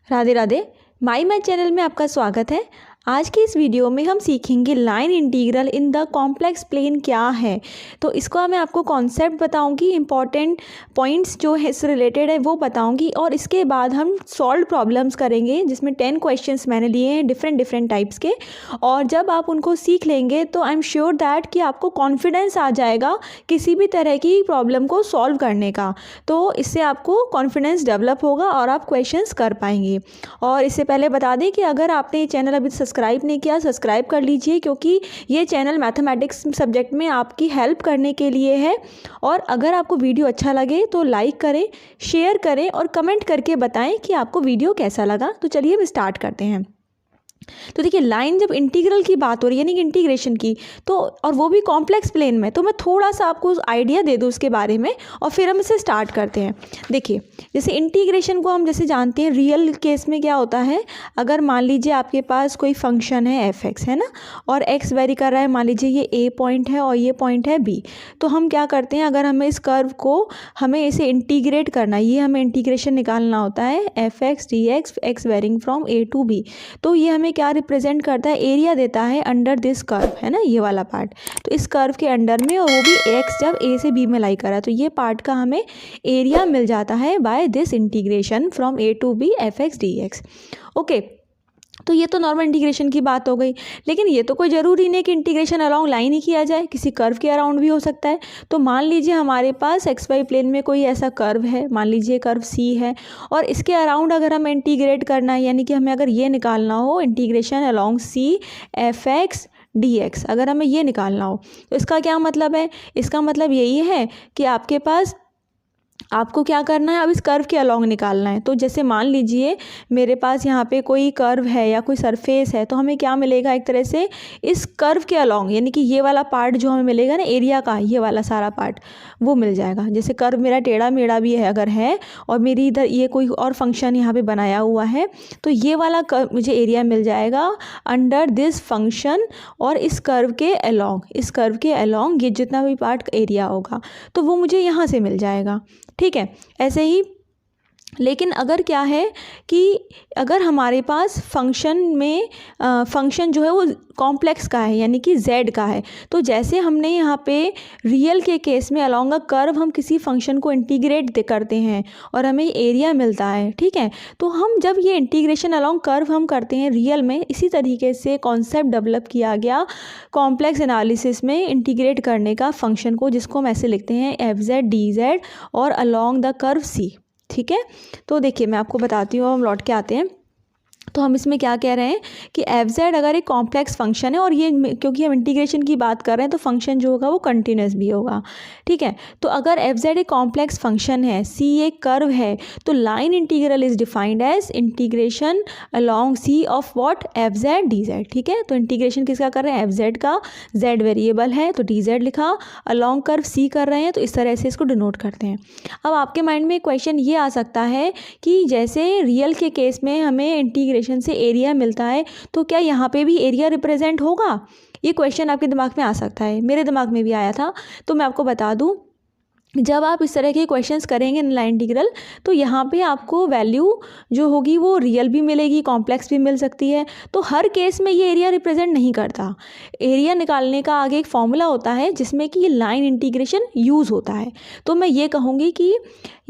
राधे राधे। माई math channel में आपका स्वागत है। आज की इस वीडियो में हम सीखेंगे line integral in the complex plane क्या है। तो इसका मैं आपको कॉन्सेप्ट बताऊंगी, इंपॉर्टेंट पॉइंट्स जो है इससे रिलेटेड है वो बताऊंगी, और इसके बाद हम सॉल्व प्रॉब्लम्स करेंगे जिसमें 10 क्वेश्चंस मैंने लिए हैं डिफरेंट टाइप्स के। और जब आप उनको सीख लेंगे तो आई एम श्योर दैट कि आपको कॉन्फिडेंस आ जाएगा किसी भी तरह की प्रॉब्लम को सॉल्व करने का। तो इससे आपको कॉन्फिडेंस डेवलप होगा और आप क्वेश्चंस कर पाएंगे। और इससे पहले बता दें कि अगर आपने ये चैनल अभी सब्सक्राइब नहीं किया, सब्सक्राइब कर लीजिए, क्योंकि ये चैनल मैथमेटिक्स सब्जेक्ट में आपकी हेल्प करने के लिए है। और अगर आपको वीडियो अच्छा लगे तो लाइक करें, शेयर करें और कमेंट करके बताएं कि आपको वीडियो कैसा लगा। तो चलिए हम स्टार्ट करते हैं। तो देखिए, लाइन जब इंटीग्रल की बात हो रही है यानी कि इंटीग्रेशन की, तो और वो भी कॉम्प्लेक्स प्लेन में, तो मैं थोड़ा सा आपको आइडिया दे दूँ उसके बारे में और फिर हम इसे स्टार्ट करते हैं। देखिए, जैसे इंटीग्रेशन को हम जैसे जानते हैं, रियल केस में क्या होता है, अगर मान लीजिए आपके पास कोई फंक्शन है f(x) है ना, और x वेरी कर रहा है, मान लीजिए ये a पॉइंट है और ये पॉइंट है b। तो हम क्या करते हैं, अगर हमें इस कर्व को हमें इसे इंटीग्रेट करना है, ये हमें इंटीग्रेशन निकालना होता है f(x) dx x varying from a to b। तो ये हमें क्या रिप्रेजेंट करता है, एरिया देता है अंडर दिस कर्व, है ना, ये वाला पार्ट। तो इस कर्व के अंडर में, और वो भी x जब a से b में लाई कर रहा है, तो ये पार्ट का हमें एरिया मिल जाता है by this integration from a to b f(x) dx। Okay, तो ये तो नॉर्मल इंटीग्रेशन की बात हो गई। लेकिन ये तो कोई ज़रूरी नहीं कि इंटीग्रेशन अलोंग लाइन ही किया जाए, किसी कर्व के अराउंड भी हो सकता है। तो मान लीजिए हमारे पास एक्स वाई प्लेन में कोई ऐसा कर्व है, मान लीजिए कर्व सी है, और इसके अराउंड अगर हमें इंटीग्रेट करना है, यानी कि हमें अगर ये निकालना हो इंटीग्रेशन अलोंग सी f(x) dx, अगर हमें ये निकालना हो, तो इसका क्या मतलब है, इसका मतलब यही है कि आपके पास आपको क्या करना है, अब इस कर्व के अलोंग निकालना है। तो जैसे मान लीजिए मेरे पास यहाँ पे कोई कर्व है या कोई सरफेस है, तो हमें क्या मिलेगा, एक तरह से इस कर्व के अलोंग, यानी कि ये वाला पार्ट जो हमें मिलेगा ना एरिया का, ये वाला सारा पार्ट वो मिल जाएगा। जैसे कर्व मेरा टेढ़ा मेढ़ा भी है अगर है, और मेरी इधर ये कोई और फंक्शन यहाँ पे बनाया हुआ है, तो ये वाला कर्व मुझे एरिया मिल जाएगा अंडर दिस फंक्शन, और इस कर्व के अलोंग, इस कर्व के अलोंग ये जितना भी पार्ट एरिया होगा तो वो मुझे यहाँ से मिल जाएगा। ठीक है, ऐसे ही। लेकिन अगर क्या है कि अगर हमारे पास फंक्शन में फंक्शन जो है वो कॉम्प्लेक्स का है, यानी कि z का है, तो जैसे हमने यहाँ पे रियल के केस में अलोंग अ कर्व हम किसी फंक्शन को इंटीग्रेट करते हैं और हमें एरिया मिलता है, ठीक है, तो हम जब ये इंटीग्रेशन अलोंग कर्व हम करते हैं रियल में, इसी तरीके से कॉन्सेप्ट डेवलप किया गया कॉम्प्लेक्स एनालिसिस में इंटीग्रेट करने का फंक्शन को, जिसको हम ऐसे लिखते हैं f(z) dz और अलोंग द कर्व c। ठीक है, तो देखिए मैं आपको बताती हूँ, हम लौट के आते हैं। तो हम इसमें क्या कह रहे हैं कि f(z) अगर एक कॉम्प्लेक्स फंक्शन है, और ये क्योंकि हम इंटीग्रेशन की बात कर रहे हैं तो फंक्शन जो होगा वो कंटिन्यूस भी होगा। ठीक है, तो अगर f(z) एक कॉम्प्लेक्स फंक्शन है, c एक कर्व है, तो line integral is defined as integration along c of what, f(z) dz। ठीक है, तो इंटीग्रेशन किसका कर रहे हैं, f(z) का, z वेरिएबल है तो dz लिखा, अलोंग कर्व c कर रहे हैं, तो इस तरह से इसको डिनोट करते हैं। अब आपके माइंड में क्वेश्चन ये आ सकता है कि जैसे रियल के केस में हमें इंटीग्रेशन से एरिया मिलता है, तो क्या यहाँ पे भी एरिया रिप्रेजेंट होगा, ये क्वेश्चन आपके दिमाग में आ सकता है, मेरे दिमाग में भी आया था। तो मैं आपको बता दूं, जब आप इस तरह के क्वेश्चंस करेंगे लाइन इंटीग्रल, तो यहाँ पे आपको वैल्यू जो होगी वो रियल भी मिलेगी, कॉम्प्लेक्स भी मिल सकती है। तो हर केस में ये एरिया रिप्रेजेंट नहीं करता। एरिया निकालने का आगे एक फॉर्मूला होता है जिसमें कि ये लाइन इंटीग्रेशन यूज़ होता है। तो मैं ये कहूँगी कि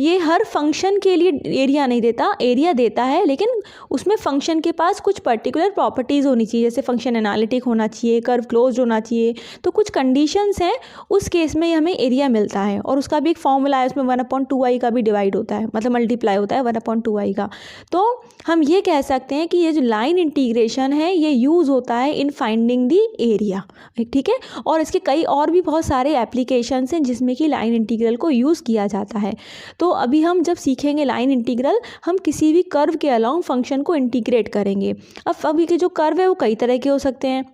ये हर फंक्शन के लिए एरिया नहीं देता, एरिया देता है, लेकिन उसमें फंक्शन के पास कुछ पर्टिकुलर प्रॉपर्टीज़ होनी चाहिए, जैसे फंक्शन एनालिटिक होना चाहिए, कर्व क्लोज्ड होना चाहिए, तो कुछ कंडीशंस हैं, उस केस में हमें एरिया मिलता है। और उसका भी एक फॉर्मूला है, उसमें 1/2i का भी डिवाइड होता है, मतलब मल्टीप्लाई होता है 1/2i का। तो हम ये कह सकते हैं कि ये जो लाइन इंटीग्रेशन है ये यूज़ होता है इन फाइंडिंग द एरिया। ठीक है, और इसके कई और भी बहुत सारे एप्लीकेशंस हैं जिसमें कि लाइन इंटीग्रल को यूज़ किया जाता है। तो अभी हम जब सीखेंगे लाइन इंटीग्रल, हम किसी भी कर्व के अलोंग फंक्शन को इंटीग्रेट करेंगे। अब अभी के जो कर्व है वो कई तरह के हो सकते हैं,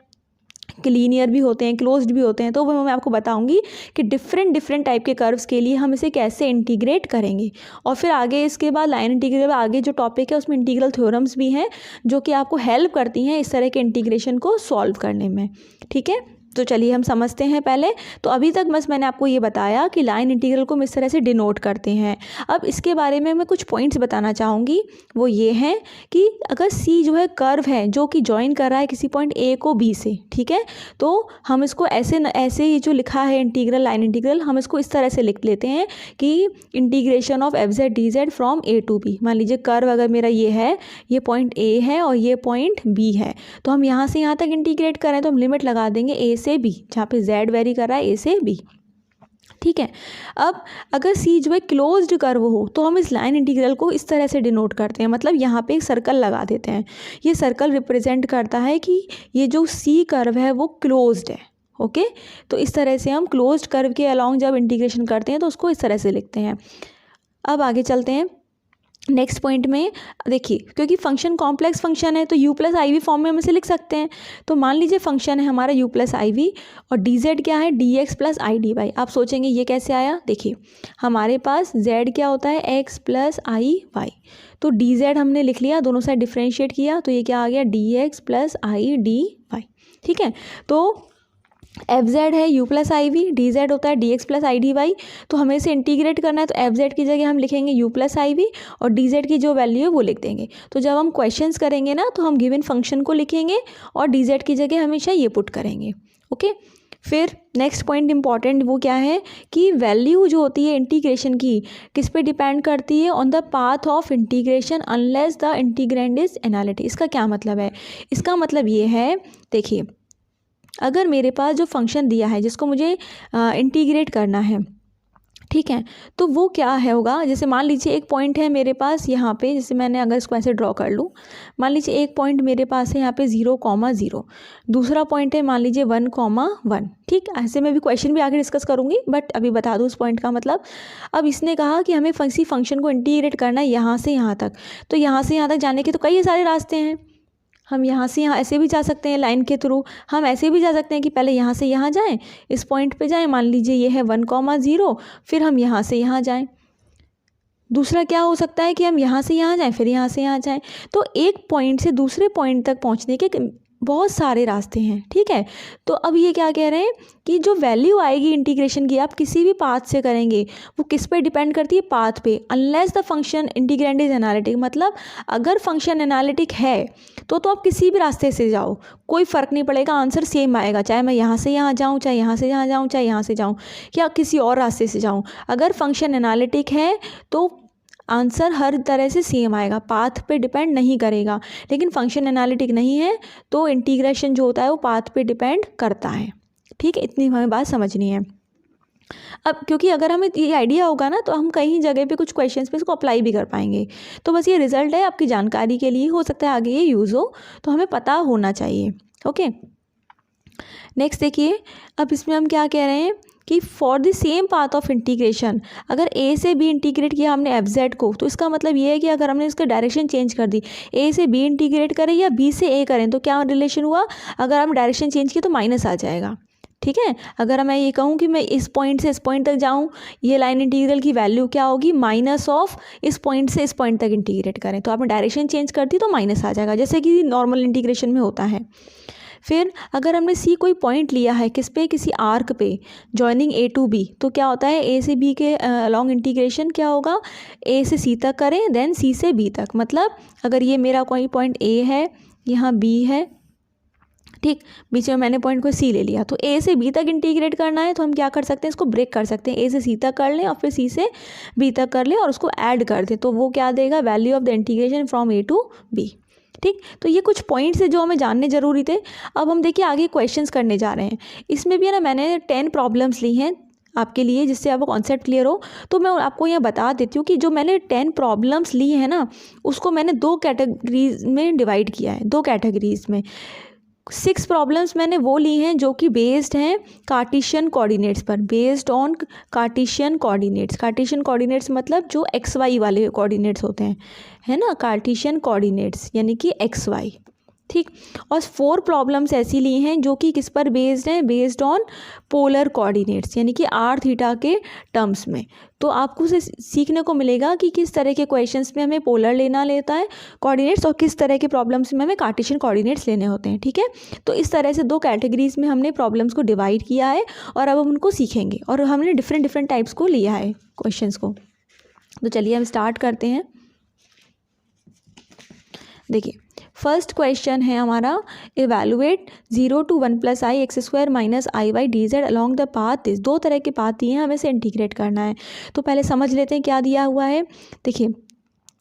कि लीनियर भी होते हैं, क्लोज्ड भी होते हैं, तो वो मैं आपको बताऊंगी कि डिफरेंट टाइप के कर्व्स के लिए हम इसे कैसे इंटीग्रेट करेंगे। और फिर आगे इसके बाद लाइन इंटीग्रल आगे जो टॉपिक है उसमें इंटीग्रल थ्योरम्स भी हैं जो कि आपको हेल्प करती हैं इस तरह के इंटीग्रेशन को सॉल्व करने में। ठीक है, तो चलिए हम समझते हैं पहले। तो अभी तक बस मैंने आपको ये बताया कि लाइन इंटीग्रल को हम इस तरह से डिनोट करते हैं। अब इसके बारे में मैं कुछ पॉइंट्स बताना चाहूँगी। वो ये हैं कि अगर सी जो है कर्व है जो कि जॉइन कर रहा है किसी पॉइंट ए को बी से, ठीक है, तो हम इसको ऐसे ही जो लिखा है इंटीग्रल, लाइन इंटीग्रल, हम इसको इस तरह से लिख लेते हैं कि integration of f z d z from a to b. मान लीजिए कर्व अगर मेरा ये है, ये पॉइंट ए है और ये पॉइंट बी है, तो हम यहाँ से यहाँ तक इंटीग्रेट करें तो हम लिमिट लगा देंगे ए से बी, जहाँ पे z वेरी कर रहा है ए से बी, ठीक है। अब अगर सी जो है क्लोज्ड कर्व हो तो हम इस लाइन इंटीग्रल को इस तरह से डिनोट करते हैं, मतलब यहाँ पे एक सर्कल लगा देते हैं। ये सर्कल रिप्रेजेंट करता है कि ये जो सी कर्व है वो क्लोज्ड है, ओके। तो इस तरह से हम क्लोज्ड कर्व के अलॉन्ग जब इंटीग्रेशन करते हैं तो उसको इस तरह से लिखते हैं। अब आगे चलते हैं नेक्स्ट पॉइंट में। देखिए, क्योंकि फंक्शन कॉम्प्लेक्स फंक्शन है तो u plus i v form में हम इसे लिख सकते हैं। तो मान लीजिए फंक्शन है हमारा u प्लस आई वी और डी जेड क्या है, d x plus i d y. आप सोचेंगे ये कैसे आया। देखिए, हमारे पास z क्या होता है, x प्लस आई वाई, तो डी जेड हमने लिख लिया, दोनों साइड डिफ्रेंशिएट किया तो ये क्या आ गया, d x plus i d y, ठीक है। तो एफ जेड है u plus i v, d z होता है d x plus i d y. तो हमें इसे इंटीग्रेट करना है तो एफ जेड की जगह हम लिखेंगे u प्लस आई वी और डी जेड की जो वैल्यू है वो लिख देंगे। तो जब हम क्वेश्चंस करेंगे ना तो हम गिवन फंक्शन को लिखेंगे और डी जेड की जगह हमेशा ये पुट करेंगे, ओके। फिर नेक्स्ट पॉइंट इंपॉर्टेंट वो क्या है कि वैल्यू जो होती है इंटीग्रेशन की किस पे डिपेंड करती है, on the path of integration unless the integrand is analytic. इसका क्या मतलब है, इसका मतलब ये है, देखिए, अगर मेरे पास जो फंक्शन दिया है जिसको मुझे इंटीग्रेट करना है, ठीक है, तो वो क्या है होगा, जैसे मान लीजिए एक पॉइंट है मेरे पास यहाँ पे, जैसे मैंने अगर इसको ऐसे ड्रॉ कर लूँ, मान लीजिए एक पॉइंट मेरे पास है यहाँ पे 0,0, दूसरा पॉइंट है मान लीजिए 1,1, ठीक। ऐसे मैं भी क्वेश्चन भी आगे डिस्कस करूँगी, बट अभी बता दूँ उस पॉइंट का मतलब। अब इसने कहा कि हमें किसी फंक्शन को इंटीग्रेट करना है यहाँ से यहाँ तक, तो यहाँ से यहाँ तक जाने के तो कई सारे रास्ते हैं। हम यहाँ से यहाँ ऐसे भी जा सकते हैं लाइन के थ्रू, हम ऐसे भी जा सकते हैं कि पहले यहाँ से यहाँ जाएं, इस पॉइंट पे जाएं, मान लीजिए ये है 1,0, फिर हम यहाँ से यहाँ जाएं। दूसरा क्या हो सकता है कि हम यहाँ से यहाँ जाएं, फिर यहाँ से यहाँ जाएं। तो एक पॉइंट से दूसरे पॉइंट तक पहुँचने के बहुत सारे रास्ते हैं, ठीक है। तो अब ये क्या कह रहे हैं कि जो वैल्यू आएगी इंटीग्रेशन की, आप किसी भी पाथ से करेंगे, वो किस पे डिपेंड करती है, पाथ पे, unless the function integrand is analytic. मतलब अगर फंक्शन एनालिटिक है तो आप किसी भी रास्ते से जाओ, कोई फ़र्क नहीं पड़ेगा, आंसर सेम आएगा, चाहे मैं यहाँ से यहाँ जाऊँ, चाहे यहाँ से यहाँ जाऊँ, चाहे यहाँ से जाऊँ, या किसी और रास्ते से जाऊँ। अगर फंक्शन एनालिटिक है तो आंसर हर तरह से सेम आएगा, पाथ पे डिपेंड नहीं करेगा। लेकिन फंक्शन एनालिटिक नहीं है तो इंटीग्रेशन जो होता है वो पाथ पे डिपेंड करता है, ठीक है। इतनी हमें बात समझनी है। अब क्योंकि अगर हमें ये आइडिया होगा ना तो हम कहीं जगह पे कुछ क्वेश्चंस पे इसको अप्लाई भी कर पाएंगे। तो बस ये रिजल्ट है आपकी जानकारी के लिए, हो सकता है आगे ये यूज़ हो, तो हमें पता होना चाहिए, ओके। नेक्स्ट देखिए, अब इसमें हम क्या कह रहे हैं कि for the same path of integration, अगर ए से बी इंटीग्रेट किया हमने एफ जेड को, तो इसका मतलब ये है कि अगर हमने इसका डायरेक्शन चेंज कर दी, ए से बी इंटीग्रेट करें या बी से ए करें, तो क्या रिलेशन हुआ, अगर हम डायरेक्शन चेंज किए तो माइनस आ जाएगा, ठीक है। अगर मैं ये कहूँ कि मैं इस पॉइंट से इस पॉइंट तक जाऊँ, ये लाइन इंटीग्रल की वैल्यू क्या होगी, माइनस ऑफ इस पॉइंट से इस पॉइंट तक इंटीग्रेट करें, तो आपने डायरेक्शन चेंज कर दी तो माइनस आ जाएगा, जैसे कि नॉर्मल इंटीग्रेशन में होता है। फिर अगर हमने सी कोई पॉइंट लिया है किस पे, किसी आर्क पे, जॉइनिंग ए टू बी, तो क्या होता है, ए से बी के अलॉन्ग इंटीग्रेशन क्या होगा, ए से सी तक करें, देन सी से बी तक। मतलब अगर ये मेरा कोई पॉइंट ए है, यहाँ बी है, ठीक, बीच में मैंने पॉइंट को सी ले लिया, तो ए से बी तक इंटीग्रेट करना है तो हम क्या कर सकते हैं, इसको ब्रेक कर सकते हैं, ए से सी तक कर लें और फिर सी से बी तक कर लें और उसको ऐड कर दें, तो वो क्या देगा, value of the integration from a to b, ठीक। तो ये कुछ पॉइंट्स है जो हमें जानने ज़रूरी थे। अब हम देखिए आगे क्वेश्चंस करने जा रहे हैं। इसमें भी है ना, मैंने 10 प्रॉब्लम्स ली हैं आपके लिए, जिससे आपको कॉन्सेप्ट क्लियर हो। तो मैं आपको यहाँ बता देती हूँ कि जो मैंने 10 प्रॉब्लम्स ली हैं ना, उसको मैंने 2 कैटेगरीज में डिवाइड किया है, 2 कैटेगरीज में। 6 प्रॉब्लम्स मैंने वो ली हैं जो कि बेस्ड हैं कार्टेशियन कोऑर्डिनेट्स पर, based on Cartesian coordinates. Cartesian coordinates मतलब जो एक्स वाई वाले कोऑर्डिनेट्स होते हैं, है ना, कार्टेशियन कोऑर्डिनेट्स यानी कि एक्स वाई, ठीक। और 4 प्रॉब्लम्स ऐसी ली हैं जो कि किस पर बेस्ड हैं, बेस्ड ऑन पोलर कोऑर्डिनेट्स, यानी कि आर थीटा के टर्म्स में। तो आपको उसे सीखने को मिलेगा कि किस तरह के क्वेश्चंस में हमें पोलर लेना लेता है कोऑर्डिनेट्स और किस तरह के प्रॉब्लम्स में हमें कार्टेशियन कोऑर्डिनेट्स लेने होते हैं। ठीक है, तो इस तरह से 2 कैटेगरीज में हमने प्रॉब्लम्स को डिवाइड किया है और अब हम उनको सीखेंगे और हमने डिफरेंट टाइप्स को लिया है क्वेश्चंस को। तो चलिए हम स्टार्ट करते हैं। देखिए फर्स्ट क्वेश्चन है हमारा, evaluate 0 to 1 + i x² - iy dz along the path is. 2 तरह के पाथ दिए हैं, हमें से इंटीग्रेट करना है। तो पहले समझ लेते हैं क्या दिया हुआ है। देखिए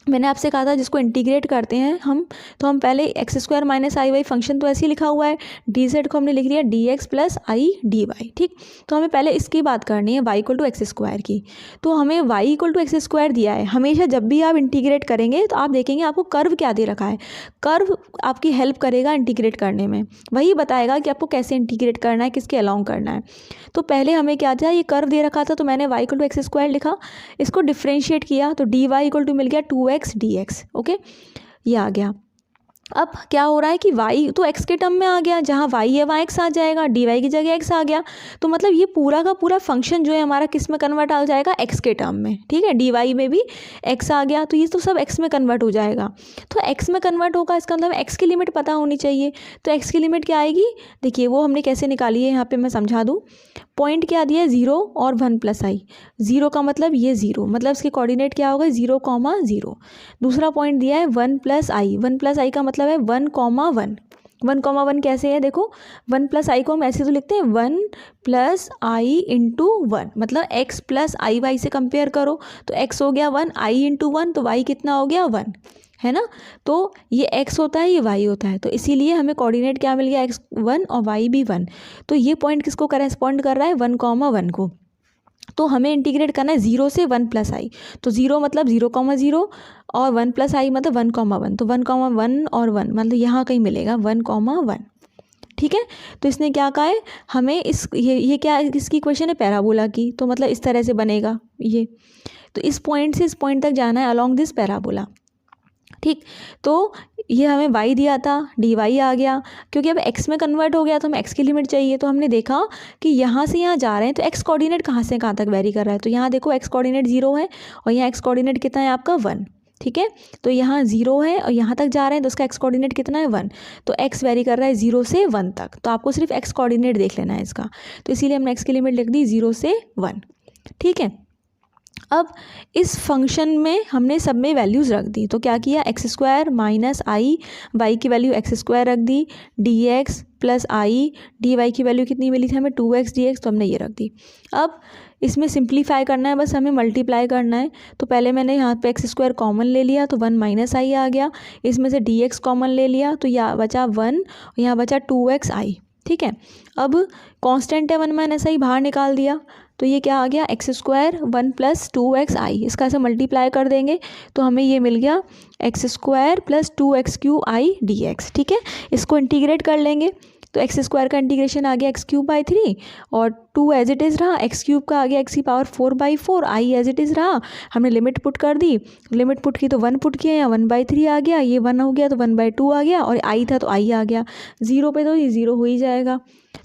मैंने आपसे कहा था जिसको इंटीग्रेट करते हैं हम, तो हम पहले x² - iy फंक्शन तो ऐसे ही लिखा हुआ है, dz को हमने लिख लिया dx + i dy। ठीक, तो हमें पहले इसकी बात करनी है y = x² की। तो हमें y = x² दिया है। हमेशा जब भी आप इंटीग्रेट करेंगे तो आप देखेंगे आपको कर्व क्या दे रखा है। कर्व आपकी हेल्प करेगा इंटीग्रेट करने में, वही बताएगा कि आपको कैसे इंटीग्रेट करना है, किसके अलॉन्ग करना है। तो पहले हमें क्या था, ये कर्व दे रखा था तो मैंने y = x² लिखा, इसको डिफ्रेंशिएट किया तो dy = मिल गया 2x dx। ओके, ये आ गया। अब क्या हो रहा है कि y तो x के टर्म में आ गया, जहाँ y है वहाँ x आ जाएगा, dy की जगह x आ गया। तो मतलब ये पूरा का पूरा फंक्शन जो है हमारा किस में कन्वर्ट हो जाएगा, x के टर्म में। ठीक है, dy में भी x आ गया, तो ये तो सब x में कन्वर्ट हो जाएगा। तो x में कन्वर्ट होगा, इसका मतलब x की लिमिट पता होनी चाहिए। तो x की लिमिट क्या आएगी, देखिए वो हमने कैसे निकाली है, यहाँ पर मैं समझा दूँ। पॉइंट क्या दिया है, 0 और 1 + i। 0 का मतलब ये 0, मतलब इसके कोऑर्डिनेट क्या होगा, 0, 0। दूसरा पॉइंट दिया है 1 + i। 1 + i का मतलब है 1, 1। 1, 1 कैसे है, देखो 1 + i को हम ऐसे तो लिखते हैं 1 + i × 1, मतलब x + i y से कंपेयर करो तो x हो गया 1, i × 1 तो y कितना हो गया 1, है ना। तो ये x होता है, ये y होता है, तो इसीलिए हमें कोऑर्डिनेट क्या मिल गया, x 1 और y भी 1। तो ये पॉइंट किसको करेस्पॉन्ड कर रहा है, 1, 1 को। तो हमें इंटीग्रेट करना है 0 से 1 + i। तो 0 मतलब 0, 0 और 1 + i मतलब 1, 1। तो 1, 1 और 1 मतलब यहाँ कहीं मिलेगा 1, 1। ठीक है, तो इसने क्या कहा है हमें, ये क्या इसकी क्वेश्चन है, पैराबोला की। तो मतलब इस तरह से बनेगा ये। तो इस पॉइंट से इस पॉइंट तक जाना है अलॉन्ग दिस पैराबोला। ठीक, तो ये हमें y दिया था, dy आ गया, क्योंकि अब x में कन्वर्ट हो गया तो हमें x की लिमिट चाहिए। तो हमने देखा कि यहाँ से यहाँ जा रहे हैं तो x कोऑर्डिनेट कहाँ से कहाँ तक वेरी कर रहा है। तो यहाँ देखो x कोऑर्डिनेट 0 है और यहाँ x कोऑर्डिनेट कितना है आपका 1। ठीक है, तो यहाँ 0 है और यहाँ तक जा रहे हैं तो उसका x कोऑर्डिनेट कितना है 1। तो x वेरी कर रहा है 0 से 1 तक। तो आपको सिर्फ x कोऑर्डिनेट देख लेना है इसका, तो इसीलिए हमने x की लिमिट लिख दी 0 से 1। ठीक है, अब इस फंक्शन में हमने सब में वैल्यूज़ रख दी। तो क्या किया, x² - i, y की वैल्यू x² रख दी, dx + i, dy की वैल्यू कितनी मिली थी हमें 2x dx, तो हमने ये रख दी। अब इसमें सिंप्लीफाई करना है, बस हमें मल्टीप्लाई करना है। तो पहले मैंने यहाँ पे x² कॉमन ले लिया तो 1 - i आ गया, इसमें से dx कॉमन ले लिया तो यहाँ बचा 1, यहाँ बचा 2xi। ठीक है, अब कांस्टेंट है 1 - i, बाहर निकाल दिया तो ये क्या आ गया, x² 1 + 2xi। इसका ऐसे मल्टीप्लाई कर देंगे तो हमें ये मिल गया x² + 2x³ dx। ठीक है, इसको इंटीग्रेट कर लेंगे तो x² का इंटीग्रेशन आ गया x³/3 और 2 एज इट इज़ रहा, x³ का आ गया x⁴/4, i as it is रहा। हमने लिमिट पुट कर दी, लिमिट पुट की तो 1 पुट किया, यहाँ 1/3 आ गया, ये 1 हो गया तो 1/2 आ गया, और i था तो i आ गया। 0 पे तो ये 0 हो ही जाएगा।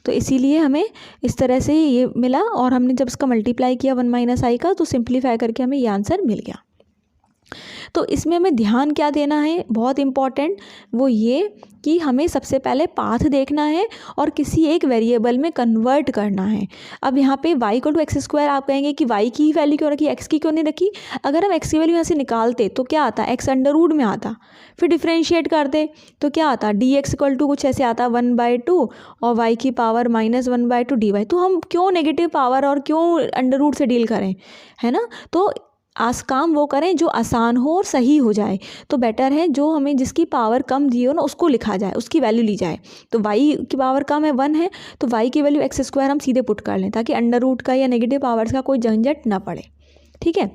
तो इसीलिए हमें इस तरह से ये मिला, और हमने जब इसका मल्टीप्लाई किया 1 - i का तो सिंप्लीफाई करके हमें ये आंसर मिल गया। तो इसमें हमें ध्यान क्या देना है, बहुत इम्पॉर्टेंट, वो ये कि हमें सबसे पहले पाथ देखना है और किसी एक वेरिएबल में कन्वर्ट करना है। अब यहाँ पे y = x², आप कहेंगे कि y की वैल्यू क्यों रखी, x की क्यों नहीं रखी। अगर हम x की वैल्यू यहाँ से निकालते तो क्या आता, x अंडर रूट में आता, फिर डिफ्रेंशिएट करते तो क्या आता, dx = कुछ ऐसे आता 1/2 और y की पावर -1/2 dy। तो हम क्यों नेगेटिव पावर और क्यों अंडर रूट से डील करें, है ना। तो काम वो करें जो आसान हो और सही हो जाए। तो बेटर है जो हमें जिसकी पावर कम दी हो ना उसको लिखा जाए, उसकी वैल्यू ली जाए। तो y की पावर कम है 1 है तो y की वैल्यू x² हम सीधे पुट कर लें, ताकि अंडर रूट का या नेगेटिव पावर्स का कोई झंझट ना पड़े। ठीक है,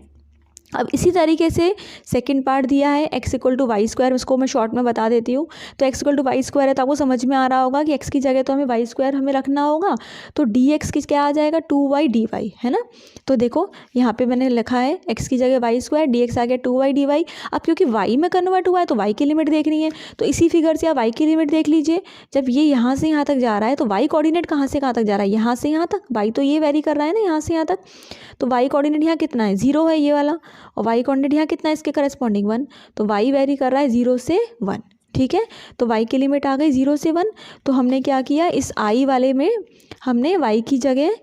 अब इसी तरीके से सेकंड पार्ट दिया है x equal to y square, उसको मैं शॉर्ट में बता देती हूँ। तो x equal to y square है तो आपको समझ में आ रहा होगा कि x की जगह तो हमें वाई स्क्वायर हमें रखना होगा, तो dx की क्या आ जाएगा 2y dy, है ना। तो देखो यहाँ पे मैंने लिखा है x की जगह वाई स्क्वायर, dx आ गया 2y dy। अब क्योंकि y में कन्वर्ट हुआ है तो y की लिमिट देखनी है, तो इसी फिगर से आप y की लिमिट देख लीजिए। जब ये यहाँ से यहाँ तक जा रहा है तो y कोऑर्डिनेट कहाँ से कहाँ तक जा रहा है, यहाँ से यहाँ तक। y तो ये वेरी कर रहा है ना यहाँ से यहाँ तक, तो y कोऑर्डिनेट यहाँ कितना है 0 है ये वाला, और y कोऑर्डिनेट यहाँ कितना है इसके करस्पॉन्डिंग 1, तो y वेरी कर रहा है 0 से 1। ठीक है, तो y की लिमिट आ गई 0 से 1। तो हमने क्या किया, इस i वाले में हमने y की जगह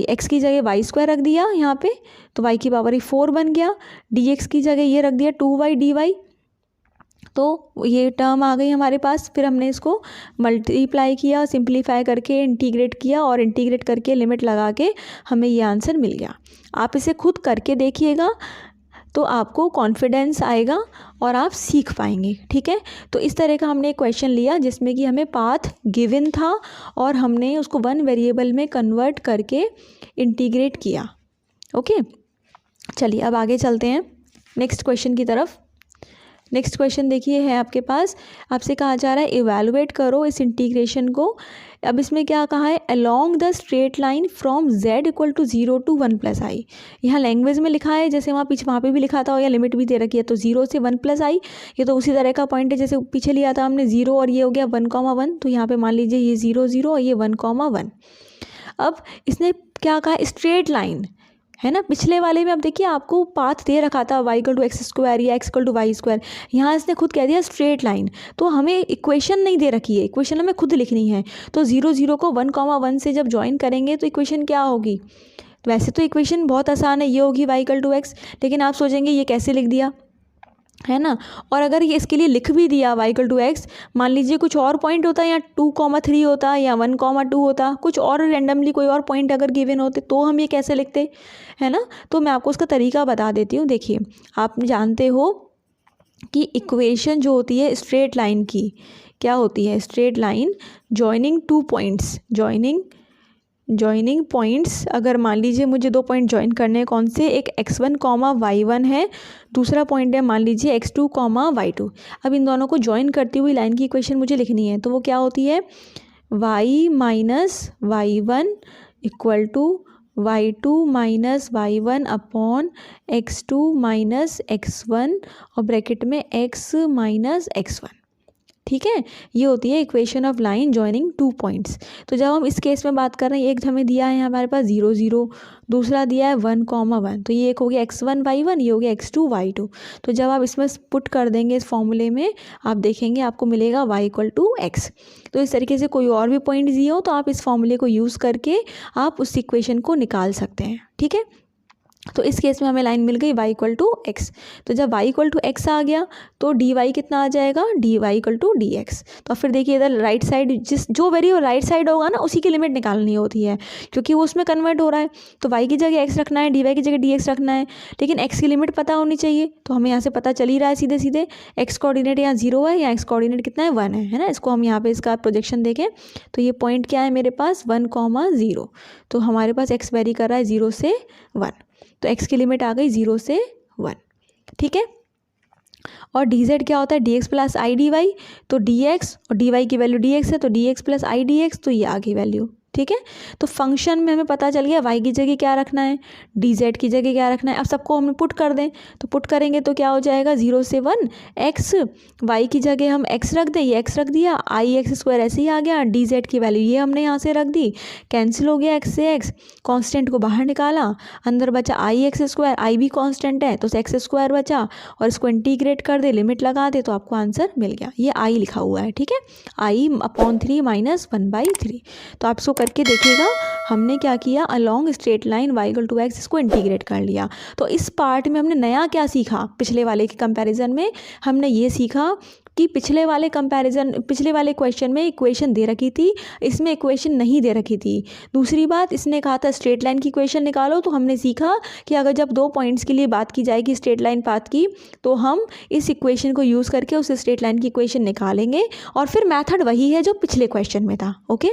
x की जगह वाई स्क्वायर रख दिया यहाँ पे, तो y की पावर 4 बन गया। dx की जगह ये रख दिया 2y dy, तो ये टर्म आ गई हमारे पास। फिर हमने इसको मल्टीप्लाई किया, सिंप्लीफाई करके इंटीग्रेट किया, और इंटीग्रेट करके लिमिट लगा के हमें ये आंसर मिल गया। आप इसे खुद करके देखिएगा तो आपको कॉन्फिडेंस आएगा और आप सीख पाएंगे। ठीक है, तो इस तरह का हमने एक क्वेश्चन लिया जिसमें कि हमें पाथ गिवन था और हमने उसको 1 वेरिएबल में कन्वर्ट करके इंटीग्रेट किया। ओके, चलिए अब आगे चलते हैं नेक्स्ट क्वेश्चन की तरफ। नेक्स्ट क्वेश्चन देखिए है आपके पास, आपसे कहा जा रहा है इवैल्यूएट करो इस इंटीग्रेशन को। अब इसमें क्या कहा है, along the straight line from z equal to 0 to 1 plus I. यहाँ लैंग्वेज में लिखा है जैसे वहाँ पे भी लिखा था, और या लिमिट भी दे रखी है, तो 0 से 1 प्लस आई। ये तो उसी तरह का पॉइंट है जैसे पीछे लिया था हमने 0 और ये हो गया 1,1। तो यहाँ पे मान लीजिए ये 0 0 और ये 1,1। अब इसने क्या कहा, स्ट्रेट लाइन है ना। पिछले वाले में अब देखिए आपको पाथ दे रखा था y equal to x square या x equal to y square, यहाँ इसने खुद कह दिया स्ट्रेट लाइन। तो हमें इक्वेशन नहीं दे रखी है, इक्वेशन हमें खुद लिखनी है। तो 0 0 को 1,1 से जब ज्वाइन करेंगे तो इक्वेशन क्या होगी, वैसे तो इक्वेशन बहुत आसान है, ये होगी y इक्वल टू एक्स, लेकिन आप सोचेंगे ये कैसे लिख दिया, है ना। और अगर ये इसके लिए लिख भी दिया y इक्वल टू एक्स, मान लीजिए कुछ और पॉइंट होता या 2,3 होता या 1,2 होता, कुछ और रैंडमली कोई और पॉइंट अगर गिवन होते तो हम ये कैसे लिखते, है ना। तो मैं आपको उसका तरीका बता देती हूँ। देखिए आप जानते हो कि इक्वेशन जो होती है स्ट्रेट लाइन की क्या होती है, straight line joining 2 points, joining points. अगर मान लीजिए मुझे 2 पॉइंट जॉइन करने हैं, कौन से, एक x1 y1 है, दूसरा पॉइंट है मान लीजिए x2 y2। अब इन दोनों को जॉइन करती हुई लाइन की इक्वेशन मुझे लिखनी है, तो वो क्या होती है, y minus y1 equal to y2 minus y1 upon x2 minus x1 और ब्रैकेट में x माइनस x1। ठीक है, ये होती है equation of line joining 2 points. तो जब हम इस केस में बात कर रहे हैं, एक हमें दिया है हमारे पास 0 0, दूसरा दिया है 1,1, तो ये एक हो गया x1 y1, ये हो गया x2 y2। तो जब आप इसमें पुट कर देंगे इस फॉर्मूले में, आप देखेंगे आपको मिलेगा y इक्वल टू एक्स। तो इस तरीके से कोई और भी पॉइंट दिए हो तो आप इस फॉर्मूले को यूज़ करके आप उस इक्वेशन को निकाल सकते हैं। ठीक है, तो इस केस में हमें लाइन मिल गई y इक्वल टू एक्स। तो जब y इक्वल टू एक्स आ गया तो dy कितना आ जाएगा, dy equal to d x. तो फिर देखिए इधर राइट साइड जो वेरिएबल राइट साइड होगा ना उसी की लिमिट निकालनी होती है, क्योंकि वो उसमें कन्वर्ट हो रहा है। तो y की जगह x रखना है, dy की जगह dx रखना है, लेकिन x की लिमिट पता होनी चाहिए। तो हमें यहाँ से पता चल ही रहा है सीधे सीधे, x कोऑर्डिनेट यहाँ 0 है या x कोऑर्डिनेट कितना है 1 है ना। इसको हम यहाँ पे इसका प्रोजेक्शन देखें तो ये पॉइंट क्या है मेरे पास 1,0। तो हमारे पास x वेरी कर रहा है 0 से 1, तो x की लिमिट आ गई 0 से 1। ठीक है, और dz क्या होता है, dx plus i d y. तो dx और dy की वैल्यू dx है, तो dx प्लस आई dx, तो ये आ गई वैल्यू। ठीक है, तो फंक्शन में हमें पता चल गया y की जगह क्या रखना है, dz की जगह क्या रखना है। अब सबको हम पुट कर दें, तो पुट करेंगे तो क्या हो जाएगा 0 से 1 x, y की जगह हम x रख दें, ये x रख दिया, आई एक्स स्क्वायर ऐसे ही आ गया, dz की वैल्यू ये हमने यहाँ से रख दी, कैंसिल हो गया x से x, कांस्टेंट को बाहर निकाला, अंदर बचा आई एक्स स्क्वायर, आई भी कांस्टेंट है तो एक्स स्क्वायर बचा, और इसको इंटीग्रेट कर दे, लिमिट लगा दे, तो आपको आंसर मिल गया। ये आई लिखा हुआ है, ठीक है, आई अपॉन 3 माइनस 1/3। तो आप इसको करके देखिएगा, हमने क्या किया, along straight line y equal to x, इसको इंटीग्रेट कर लिया। तो इस पार्ट में हमने नया क्या सीखा, पिछले वाले के कंपैरिजन में हमने ये सीखा कि पिछले वाले क्वेश्चन में इक्वेशन दे रखी थी, इसमें इक्वेशन नहीं दे रखी थी। दूसरी बात, इसने कहा था स्ट्रेट लाइन की इक्वेशन निकालो, तो हमने सीखा कि अगर जब 2 पॉइंट्स के लिए बात की जाएगी स्ट्रेट लाइन पाथ की, तो हम इस इक्वेशन को यूज़ करके उस स्ट्रेट लाइन की इक्वेशन निकालेंगे, और फिर मेथड वही है जो पिछले क्वेश्चन में था। ओके,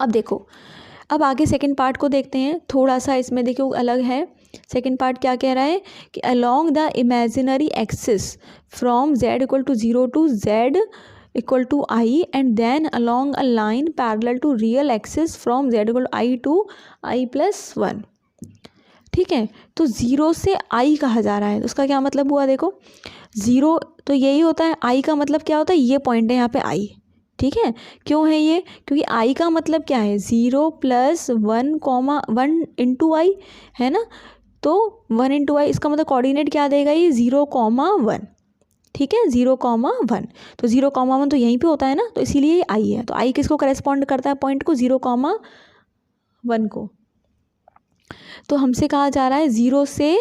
अब देखो, अब आगे सेकंड पार्ट को देखते हैं। थोड़ा सा इसमें देखो अलग है, सेकेंड पार्ट क्या कह रहा है कि along the imaginary axis from z equal to 0 to z equal to i and then along a line parallel to real axis from z equal to i to i+1। ठीक है, तो 0 से i कहा जा रहा है, तो उसका क्या मतलब हुआ, देखो 0 तो यही होता है, i का मतलब क्या होता है, ये पॉइंट है यहाँ पे i। ठीक है, क्यों है ये, क्योंकि i का मतलब क्या है 0 + 1 इंटू आई है ना, तो 1 इंटू आई, इसका मतलब कोऑर्डिनेट क्या देगा ये 0,1। ठीक है, 0,1, तो 0,1 तो यहीं पे होता है ना, तो इसीलिए ये i है। तो i किसको करेस्पॉन्ड करता है, पॉइंट को 0,1 को। तो हमसे कहा जा रहा है 0 से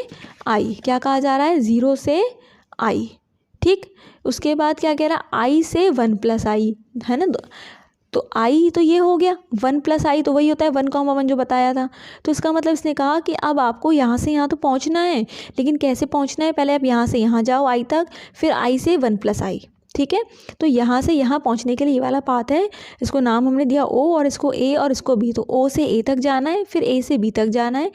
i, क्या कहा जा रहा है 0 से i। ठीक, उसके बाद क्या कह रहा है i से 1 + i है ना, तो i तो ये हो गया, 1 + i तो वही होता है 1,1 जो बताया था। तो इसका मतलब इसने कहा कि अब आपको यहाँ से यहाँ तो पहुँचना है, लेकिन कैसे पहुँचना है, पहले आप यहाँ से यहाँ जाओ i तक, फिर i से 1 + i। ठीक है, तो यहाँ से यहाँ पहुँचने के लिए ये वाला पाथ है, इसको नाम हमने दिया o और इसको a और इसको b, तो o से a तक जाना है, फिर a से b तक जाना है।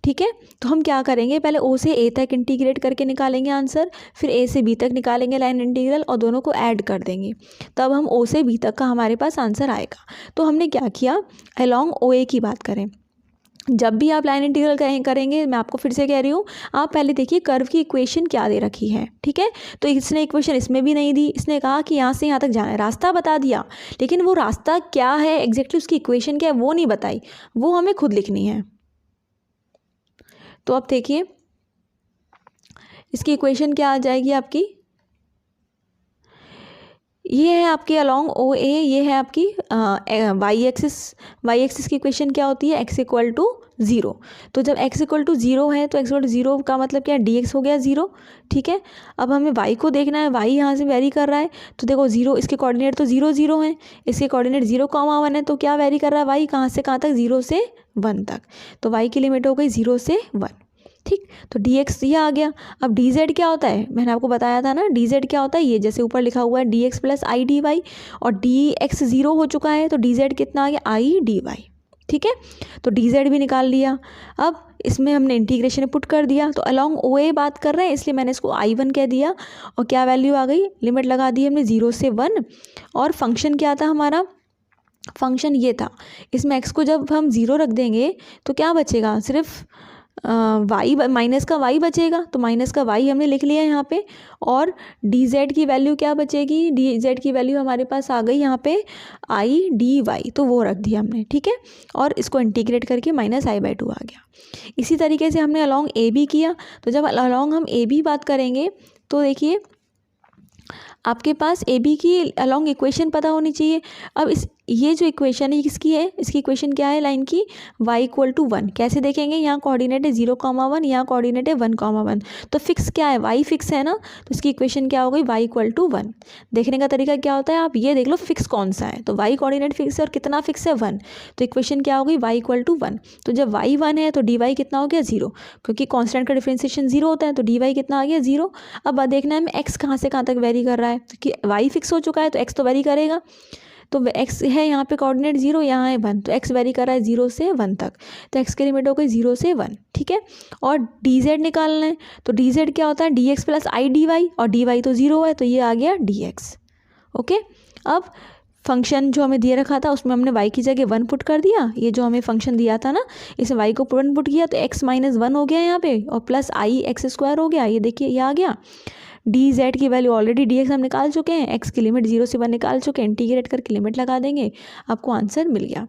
ठीक है, तो हम क्या करेंगे, पहले o से a तक इंटीग्रेट करके निकालेंगे आंसर, फिर a से b तक निकालेंगे लाइन इंटीग्रल और दोनों को ऐड कर देंगे, तब हम o से b तक का हमारे पास आंसर आएगा। तो हमने क्या किया, अलोंग OA की बात करें, जब भी आप लाइन इंटीग्रल करेंगे, मैं आपको फिर से कह रही हूँ, आप पहले देखिए कर्व की इक्वेशन क्या दे रखी है। ठीक है, तो इसने इक्वेशन इसमें भी नहीं दी, इसने कहा कि यहाँ से यहाँ तक जाना है, रास्ता बता दिया, लेकिन वो रास्ता क्या है एग्जैक्टली, उसकी इक्वेशन क्या है वो नहीं बताई, वो हमें खुद लिखनी है। तो अब देखिए इसकी इक्वेशन क्या आ जाएगी आपकी, ये है आपकी अलोंग OA, ये है आपकी वाई एक्सिस की इक्वेशन क्या होती है, x इक्वल टू 0। तो जब x इक्वल टू 0 है तो x इक्वल टू 0 का मतलब क्या है, dx हो गया 0। ठीक है, अब हमें y को देखना है, y यहाँ से वेरी कर रहा है, तो देखो 0, इसके कोऑर्डिनेट तो 0 0 हैं, इसके कोऑर्डिनेट 0,1 है, तो क्या वेरी कर रहा है y, कहाँ से कहाँ तक, 0 से 1 तक, तो y की लिमिट हो गई 0 से 1। ठीक, तो dx ये आ गया। अब dz क्या होता है, मैंने आपको बताया था ना, dz क्या होता है, ये जैसे ऊपर लिखा हुआ है dx + i dy, और dx 0 हो चुका है, तो dz कितना आ गया i dy। ठीक है, तो dz भी निकाल लिया। अब इसमें हमने इंटीग्रेशन पुट कर दिया, तो अलोंग OA बात कर रहे हैं इसलिए मैंने इसको i1 कह दिया, और क्या वैल्यू आ गई, लिमिट लगा दी हमने 0 से 1, और फंक्शन क्या था हमारा, फंक्शन ये था, इसमें x को जब हम 0 रख देंगे तो क्या बचेगा, सिर्फ वाई माइनस का y बचेगा, तो माइनस का y हमने लिख लिया यहाँ पे, और dz की वैल्यू क्या बचेगी, dz की वैल्यू हमारे पास आ गई यहाँ पे i dy, तो वो रख दिया हमने। ठीक है, और इसको इंटीग्रेट करके -i/2 आ गया। इसी तरीके से हमने अलोंग AB किया, तो जब अलोंग हम AB बात करेंगे तो देखिए आपके पास AB की अलोंग इक्वेशन पता होनी चाहिए। अब ये जो इक्वेशन है ये किसकी है, इसकी इक्वेशन क्या है लाइन की, y इक्वल टू 1। कैसे देखेंगे, यहाँ कोऑर्डिनेट है 0,1, यहाँ कोऑर्डिनेट है 1,1, तो फिक्स क्या है, y फिक्स है ना, तो इसकी इक्वेशन क्या हो गई, y इक्वल टू 1। देखने का तरीका क्या होता है, आप ये देख लो फिक्स कौन सा है, तो y कोऑर्डिनेट फिक्स है और कितना फिक्स है 1, तो इक्वेशन क्या हो गई y इक्वल टू 1। तो जब y 1 है तो dy कितना हो गया 0, क्योंकि कॉन्स्टेंट का डिफ्रेंसिएशन 0 होता है, तो dy कितना आ गया 0। अब देखना है हमें x कहाँ से कहाँ तक वेरी कर रहा है, क्योंकि y फिक्स हो चुका है तो x तो वेरी करेगा, तो x है यहाँ पे कोऑर्डिनेट 0, यहाँ है 1, तो x वेरी कर रहा है 0 से 1 तक, तो x की लिमिट हो गई 0 से 1। ठीक है, और dz निकालना है, तो dz क्या होता है, dx + i dy, और dy तो 0 है, तो ये आ गया dx। ओके, अब फंक्शन जो हमें दिए रखा था उसमें हमने y की जगह 1 पुट कर दिया, ये जो हमें फंक्शन दिया था ना इसमें y को 1 पुट किया, तो x - 1 हो गया यहाँ पे, और प्लस i(x²) हो गया, ये देखिए ये आ गया। dz की वैल्यू ऑलरेडी dx हम निकाल चुके हैं, x की लिमिट 0 से 1 निकाल चुके हैं, इंटीग्रेट करके लिमिट लगा देंगे, आपको आंसर मिल गया।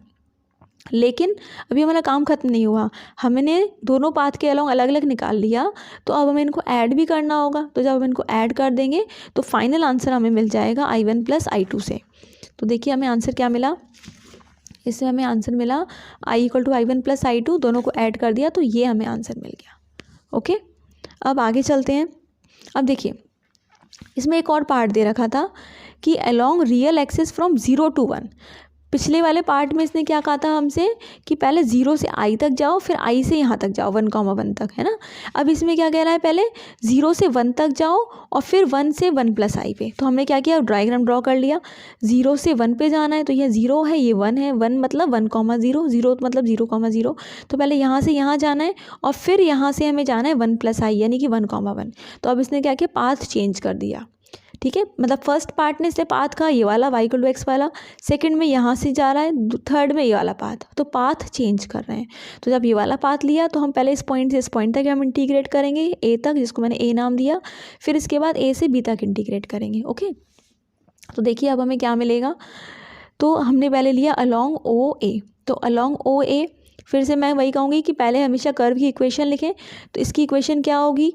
लेकिन अभी हमारा काम खत्म नहीं हुआ, हमने दोनों पाथ के अलोंग अलग अलग निकाल लिया, तो अब हमें इनको ऐड भी करना होगा, तो जब हम इनको ऐड कर देंगे तो फाइनल आंसर हमें मिल जाएगा i1 + i2 से। तो देखिए हमें आंसर क्या मिला, इससे हमें आंसर मिला i equal to i1 + i2, दोनों को ऐड कर दिया तो ये हमें आंसर मिल गया। ओके, अब आगे चलते हैं। अब देखिए इसमें एक और पार्ट दे रखा था कि along real axis from 0 to 1, पिछले वाले पार्ट में इसने क्या कहा था हमसे कि पहले 0 से i तक जाओ, फिर i से यहाँ तक जाओ 1, 1 तक, है ना। अब इसमें क्या कह रहा है, पहले 0 से 1 तक जाओ और फिर 1 से 1 + i पे। तो हमने क्या किया, डायग्राम ड्रॉ कर लिया। 0 से 1 पे जाना है तो ये 0 है, ये 1 है, 1 मतलब 1, 0, 0 मतलब 0, 0। तो पहले यहाँ से यहाँ जाना है और फिर यहाँ से हमें जाना है 1 + i यानी कि 1, 1। तो अब इसने क्या किया, पाथ चेंज कर दिया, ठीक है। मतलब फर्स्ट पार्ट ने इससे पाथ कहा ये वाला y = x वाला, सेकंड में यहाँ से जा रहा है, थर्ड में ये वाला पाथ, तो पाथ चेंज कर रहे हैं। तो जब ये वाला पाथ लिया तो हम पहले इस पॉइंट से इस पॉइंट तक हम इंटीग्रेट करेंगे a तक, जिसको मैंने a नाम दिया, फिर इसके बाद a से b तक इंटीग्रेट करेंगे। ओके, तो देखिए अब हमें क्या मिलेगा। तो हमने पहले लिया अलॉन्ग OA, तो अलॉन्ग OA फिर से मैं वही कहूँगी कि पहले हमेशा कर्व की इक्वेशन लिखें। तो इसकी इक्वेशन क्या होगी,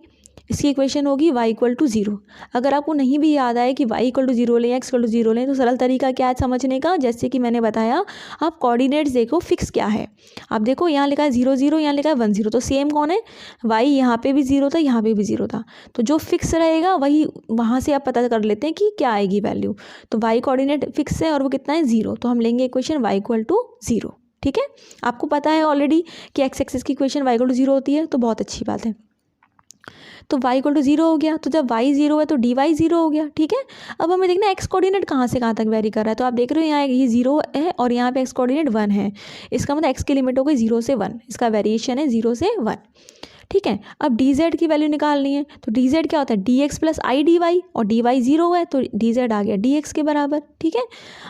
इसकी इक्वेशन होगी y = 0। अगर आपको नहीं भी याद आए कि y = 0 लें, x = 0 लें, तो सरल तरीका क्या है समझने का, जैसे कि मैंने बताया, आप कोऑर्डिनेट्स देखो फिक्स क्या है। आप देखो यहाँ लिखा है 0, 0, यहाँ लिखा है 1, 0, तो सेम कौन है, y यहाँ पे भी 0 था, यहाँ पे भी 0 था। तो जो फिक्स रहेगा वही वहाँ से आप पता कर लेते हैं कि क्या आएगी वैल्यू। तो y कोऑर्डिनेट फिक्स है और वो कितना है, 0, तो हम लेंगे इक्वेशन y = 0। ठीक है, आपको पता है ऑलरेडी कि x एक्सिस की इक्वेशन y = 0 होती है, तो बहुत अच्छी बात है। तो y = 0 हो गया, तो जब y 0 है तो dy 0 हो गया। ठीक है, अब हमें देखना x कोऑर्डिनेट कहाँ से कहाँ तक वेरी कर रहा है। तो आप देख रहे हो यहाँ ये 0 है और यहाँ पे x कोऑर्डिनेट 1 है, इसका मतलब x की लिमिट हो गई 0 से 1, इसका वेरिएशन है 0 से 1। ठीक है, अब dz की वैल्यू निकालनी है। तो dz क्या होता है, dx + i dy, और dy 0 है तो dz आ गया dx के बराबर। ठीक है,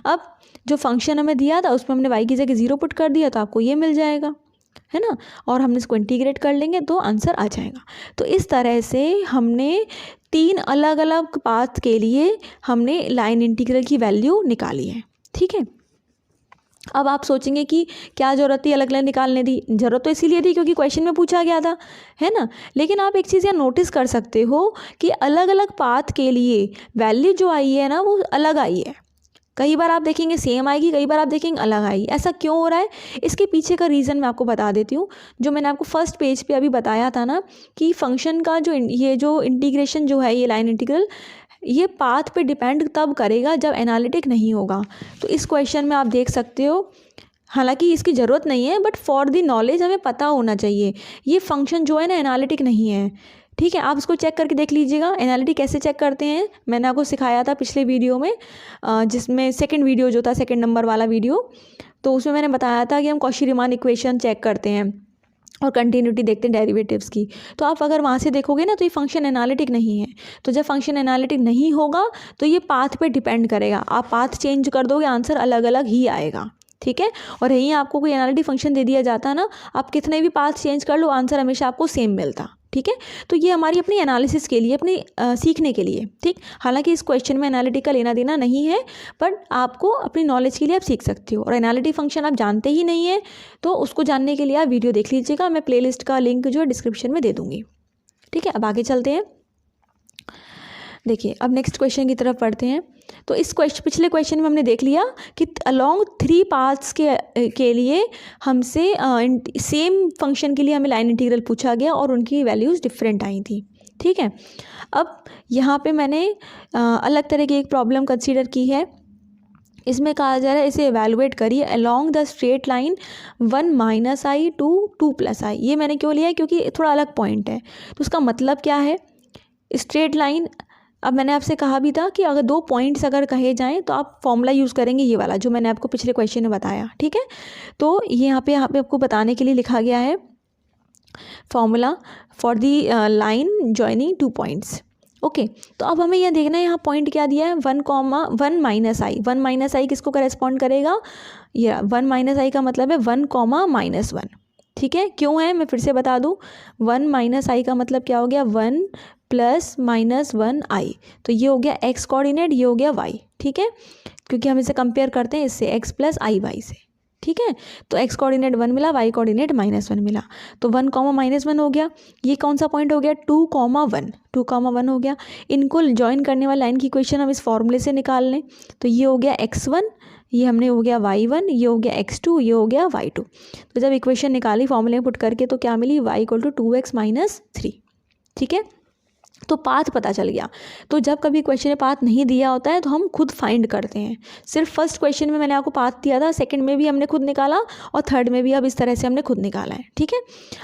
अब जो फंक्शन हमें दिया था उसमें हमने y की जगह 0 पुट कर दिया, तो आपको ये मिल जाएगा, है ना, और हमने इसको इंटीग्रेट कर लेंगे तो आंसर आ जाएगा। तो इस तरह से हमने 3 अलग अलग पाथ के लिए हमने लाइन इंटीग्रल की वैल्यू निकाली है। ठीक है, अब आप सोचेंगे कि क्या ज़रूरत थी अलग अलग निकालने दी, ज़रूरत तो इसीलिए थी क्योंकि क्वेश्चन में पूछा गया था, है ना। लेकिन आप एक चीज़ यहाँ नोटिस कर सकते हो कि अलग अलग पाथ के लिए वैल्यू जो आई है ना वो अलग आई है। कई बार आप देखेंगे सेम आएगी, कई बार आप देखेंगे अलग आएगी। ऐसा क्यों हो रहा है, इसके पीछे का रीज़न मैं आपको बता देती हूँ। जो मैंने आपको फर्स्ट पेज पे अभी बताया था ना कि फंक्शन का ये जो इंटीग्रेशन जो है, ये लाइन इंटीग्रल, ये पाथ पे डिपेंड तब करेगा जब एनालिटिक नहीं होगा। तो इस क्वेश्चन में आप देख सकते हो, हालांकि इसकी ज़रूरत नहीं है बट फॉर दी नॉलेज हमें पता होना चाहिए, ये फंक्शन जो है ना एनालिटिक नहीं है। ठीक है, आप इसको चेक करके देख लीजिएगा एनालिटिक कैसे चेक करते हैं। मैंने आपको सिखाया था पिछले वीडियो में, जिसमें सेकंड वीडियो जो था, सेकंड नंबर वाला वीडियो, तो उसमें मैंने बताया था कि हम कॉशी-रीमान इक्वेशन चेक करते हैं और कंटिन्यूटी देखते हैं डेरिवेटिव्स की। तो आप अगर वहाँ से देखोगे ना तो ये फंक्शन एनालिटिक नहीं है। तो जब फंक्शन एनालिटिक नहीं होगा तो ये पाथ पे डिपेंड करेगा, आप पाथ चेंज कर दोगे आंसर अलग अलग ही आएगा। ठीक है, और यहीं आपको कोई एनालिटिक फंक्शन दे दिया जाता ना, आप कितने भी पाथ चेंज कर लो आंसर हमेशा आपको सेम मिलता। ठीक है, तो ये हमारी अपनी एनालिसिस के लिए, अपनी सीखने के लिए। ठीक, हालांकि इस क्वेश्चन में एनालिटिक का लेना देना नहीं है, बट आपको अपनी नॉलेज के लिए आप सीख सकते हो। और एनालिटिक फंक्शन आप जानते ही नहीं है तो उसको जानने के लिए आप वीडियो देख लीजिएगा, मैं प्लेलिस्ट का लिंक जो है डिस्क्रिप्शन में दे दूँगी। ठीक है, अब आगे चलते हैं। देखिए अब नेक्स्ट क्वेश्चन की तरफ पढ़ते हैं। तो इस पिछले क्वेश्चन में हमने देख लिया कि अलॉन्ग 3 पाथ्स के लिए हमसे सेम फंक्शन के लिए हमें लाइन इंटीग्रल पूछा गया और उनकी वैल्यूज़ डिफरेंट आई थी। ठीक है, अब यहाँ पे मैंने अलग तरह की एक प्रॉब्लम कंसीडर की है। इसमें कहा जा रहा है इसे एवेलुएट करिए along the straight line 1 - i to 2 + i। ये मैंने क्यों लिया है, क्योंकि थोड़ा अलग पॉइंट है। तो उसका मतलब क्या है, स्ट्रेट लाइन, अब मैंने आपसे कहा भी था कि अगर 2 पॉइंट्स अगर कहे जाएं तो आप फॉर्मूला यूज़ करेंगे ये वाला जो मैंने आपको पिछले क्वेश्चन में बताया। ठीक है, तो यहाँ पे आपको बताने के लिए लिखा गया है formula for the line joining 2 points. Okay, तो अब हमें यह देखना है यहाँ पॉइंट क्या दिया है, 1, 1 - i। 1 - i किसको करेस्पॉन्ड करेगा, ये 1 - i का मतलब है 1, -1। ठीक है, क्यों है मैं फिर से बता दूँ, 1 - i का मतलब क्या हो गया, 1 + -1 i। तो ये हो गया x कोऑर्डिनेट, ये हो गया y। ठीक है, क्योंकि हम इसे कंपेयर करते हैं इससे x + i y से। ठीक है, तो x कोऑर्डिनेट 1 मिला, y कोऑर्डिनेट -1 मिला, तो 1, -1 हो गया। ये कौन सा पॉइंट हो गया, 2, 1, 2, 1 हो गया। इनको जॉइन करने वाली लाइन की इक्वेशन हम इस फॉर्मूले से निकाल लें। तो ये हो गया x1, ये हमने हो गया y1, ये हो गया x2, ये हो गया y2। तो जब इक्वेशन निकाली फॉर्मूले में पुट करके तो क्या मिली, y = 2x - 3। ठीक है, तो पाथ पता चल गया। तो जब कभी क्वेश्चन में पाथ नहीं दिया होता है तो हम खुद फाइंड करते हैं। सिर्फ फर्स्ट क्वेश्चन में मैंने आपको पाथ दिया था, सेकंड में भी हमने खुद निकाला और थर्ड में भी अब इस तरह से हमने खुद निकाला है। ठीक है,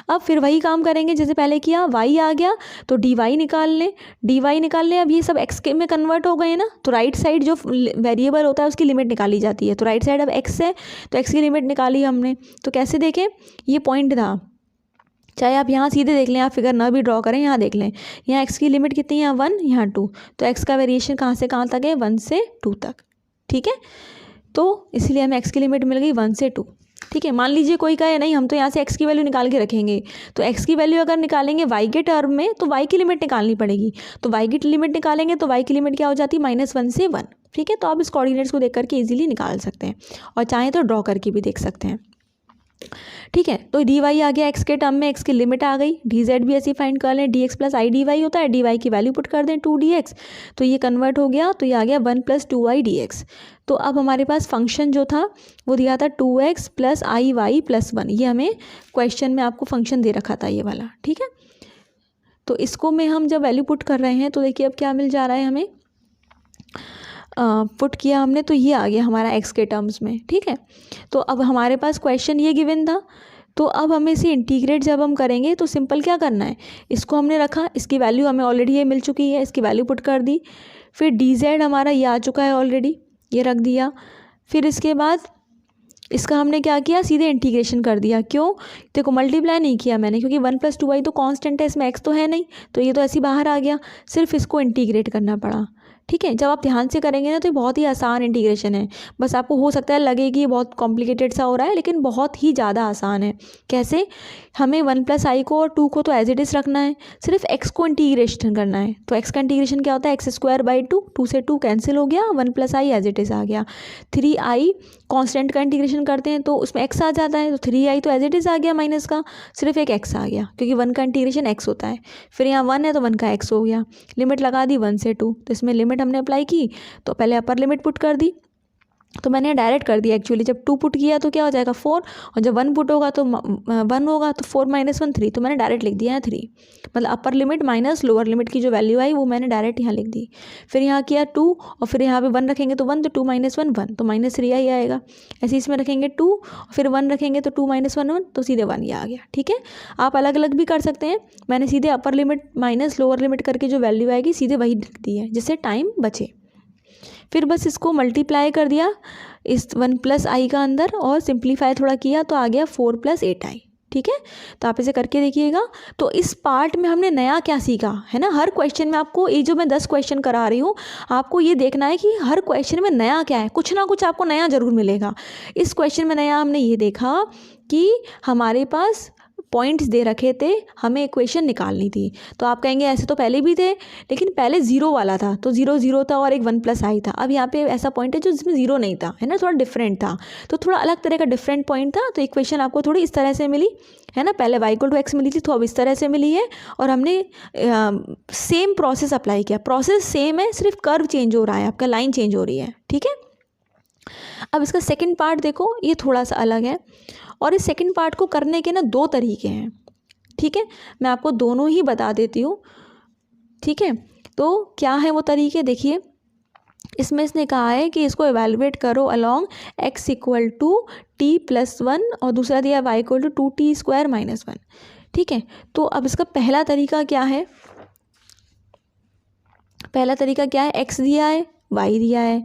अब फिर वही काम करेंगे जैसे पहले किया। y आ गया तो dy निकाल लें, dy निकाल लें। अब ये सब x के में कन्वर्ट हो गए ना, तो राइट साइड जो वेरिएबल होता है उसकी लिमिट निकाली जाती है। तो राइट साइड अब x है तो x की लिमिट निकाली हमने। तो कैसे देखें, ये पॉइंट था, चाहे आप यहाँ सीधे देख लें, आप फिगर ना भी ड्रॉ करें, यहाँ देख लें, यहाँ x की लिमिट कितनी है 1, यहाँ 2, तो x का वेरिएशन कहाँ से कहाँ तक है 1 से 2 तक। ठीक है, तो इसलिए हमें x की लिमिट मिल गई 1 से 2। ठीक है, मान लीजिए कोई कहे नहीं हम तो यहाँ से x की वैल्यू निकाल के रखेंगे, तो x की वैल्यू अगर निकालेंगे y के टर्म में तो y की लिमिट निकालनी पड़ेगी। तो y की लिमिट निकालेंगे तो y की लिमिट क्या हो जाती है -1 से 1। ठीक है, तो आप इस कोऑर्डिनेट्स को देख करके ईजिली निकाल सकते हैं और चाहें तो ड्रॉ करके भी देख सकते हैं। ठीक है, तो dy आ गया x के टर्म में, x की लिमिट आ गई। dz भी ऐसे फाइंड कर लें, dx प्लस i dy होता है, dy की वैल्यू पुट कर दें 2dx, तो ये कन्वर्ट हो गया, तो ये आ गया 1 + 2i dx। तो अब हमारे पास फंक्शन जो था वो दिया था 2x + iy + 1, ये हमें क्वेश्चन में आपको फंक्शन दे रखा था ये वाला। ठीक है, तो इसको में हम जब वैल्यू पुट कर रहे हैं तो देखिए अब क्या मिल जा रहा है हमें, पुट किया हमने तो ये आ गया हमारा x के टर्म्स में। ठीक है, तो अब हमारे पास क्वेश्चन ये गिवन था, तो अब हमें इसे इंटीग्रेट जब हम करेंगे तो सिंपल क्या करना है, इसको हमने रखा, इसकी वैल्यू हमें ऑलरेडी ये मिल चुकी है, इसकी वैल्यू पुट कर दी। फिर dz हमारा ये आ चुका है ऑलरेडी, ये रख दिया। फिर इसके बाद इसका हमने क्या किया, सीधे इंटीग्रेशन कर दिया। क्यों, देखो मल्टीप्लाई नहीं किया मैंने, क्योंकि 1 + 2i तो कांस्टेंट है, इसमें x तो है नहीं, तो ये तो ऐसे ही बाहर आ गया, सिर्फ इसको इंटीग्रेट करना पड़ा। ठीक है, जब आप ध्यान से करेंगे ना तो ये बहुत ही आसान इंटीग्रेशन है। बस आपको हो सकता है लगे कि ये बहुत कॉम्प्लिकेटेड सा हो रहा है, लेकिन बहुत ही ज़्यादा आसान है। कैसे, हमें 1 + i को और 2 को तो एज इट इज़ रखना है, सिर्फ x को इंटीग्रेशन करना है। तो x का इंटीग्रेशन क्या होता है, x² 2 से 2 कैंसिल हो गया, 1 + i एज इट इज़ आ गया। 3i कांस्टेंट का इंटीग्रेशन करते हैं तो उसमें x आ जाता है, तो 3i तो एज इट इज़ आ गया माइनस का, सिर्फ एक x आ गया, क्योंकि 1 का इंटीग्रेशन x होता है। फिर यहाँ 1 है तो 1 का x हो गया, लिमिट लगा दी 1 से 2, तो इसमें लिमिट हमने अप्लाई की, तो पहले अपर लिमिट पुट कर दी, तो मैंने डायरेक्ट कर दिया एक्चुअली। जब 2 पुट किया तो क्या हो जाएगा 4, और जब 1 पुट होगा तो 1 होगा, तो 4 - 1 3, तो मैंने डायरेक्ट लिख दिया है 3, मतलब upper limit minus lower limit की जो वैल्यू आई वो मैंने डायरेक्ट यहाँ लिख दी। फिर यहाँ किया 2 और फिर यहाँ पे 1 रखेंगे तो 1, तो 2 - 1 1, तो -3i आएगा। ऐसे इसमें रखेंगे 2 और फिर 1 रखेंगे तो 2 - 1 1, तो सीधे 1 ही आ गया। ठीक है, आप अलग अलग भी कर सकते हैं, मैंने सीधे upper limit minus lower limit करके जो वैल्यू आएगी सीधे वही लिख दी है, जिससे टाइम बचे। फिर बस इसको मल्टीप्लाई कर दिया इस 1 + i का अंदर, और सिंप्लीफाई थोड़ा किया तो आ गया 4 + 8i। ठीक है, तो आप इसे करके देखिएगा। तो इस पार्ट में हमने नया क्या सीखा है ना, हर क्वेश्चन में आपको, ये जो मैं 10 क्वेश्चन करा रही हूँ, आपको ये देखना है कि हर क्वेश्चन में नया क्या है, कुछ ना कुछ आपको नया ज़रूर मिलेगा। इस क्वेश्चन में नया हमने ये देखा कि हमारे पास पॉइंट्स दे रखे थे, हमें इक्वेशन निकालनी थी। तो आप कहेंगे ऐसे तो पहले भी थे, लेकिन पहले 0 वाला था, तो 0 0 था और एक 1 + i था। अब यहाँ पे ऐसा पॉइंट है जो जिसमें 0 नहीं था, है ना, थोड़ा डिफरेंट था, तो थोड़ा अलग तरह का डिफरेंट पॉइंट था। तो इक्वेशन आपको थोड़ी इस तरह से मिली, है ना, पहले y = x मिली थी, तो अब इस तरह से मिली है, और हमने सेम प्रोसेस अप्लाई किया। प्रोसेस सेम है, सिर्फ कर्व चेंज हो रहा है, आपका लाइन चेंज हो रही है। ठीक है, अब इसका सेकंड पार्ट देखो, ये थोड़ा सा अलग है, और इस सेकंड पार्ट को करने के ना 2 तरीके हैं। ठीक है, मैं आपको दोनों ही बता देती हूँ। ठीक है, तो क्या है वो तरीके, देखिए इसमें इसने कहा है कि इसको एवेलुएट करो अलोंग x = t + 1, और दूसरा दिया y = 2t² - 1। ठीक है, तो अब इसका पहला तरीका क्या है, पहला तरीका क्या है, x दिया है, y दिया है,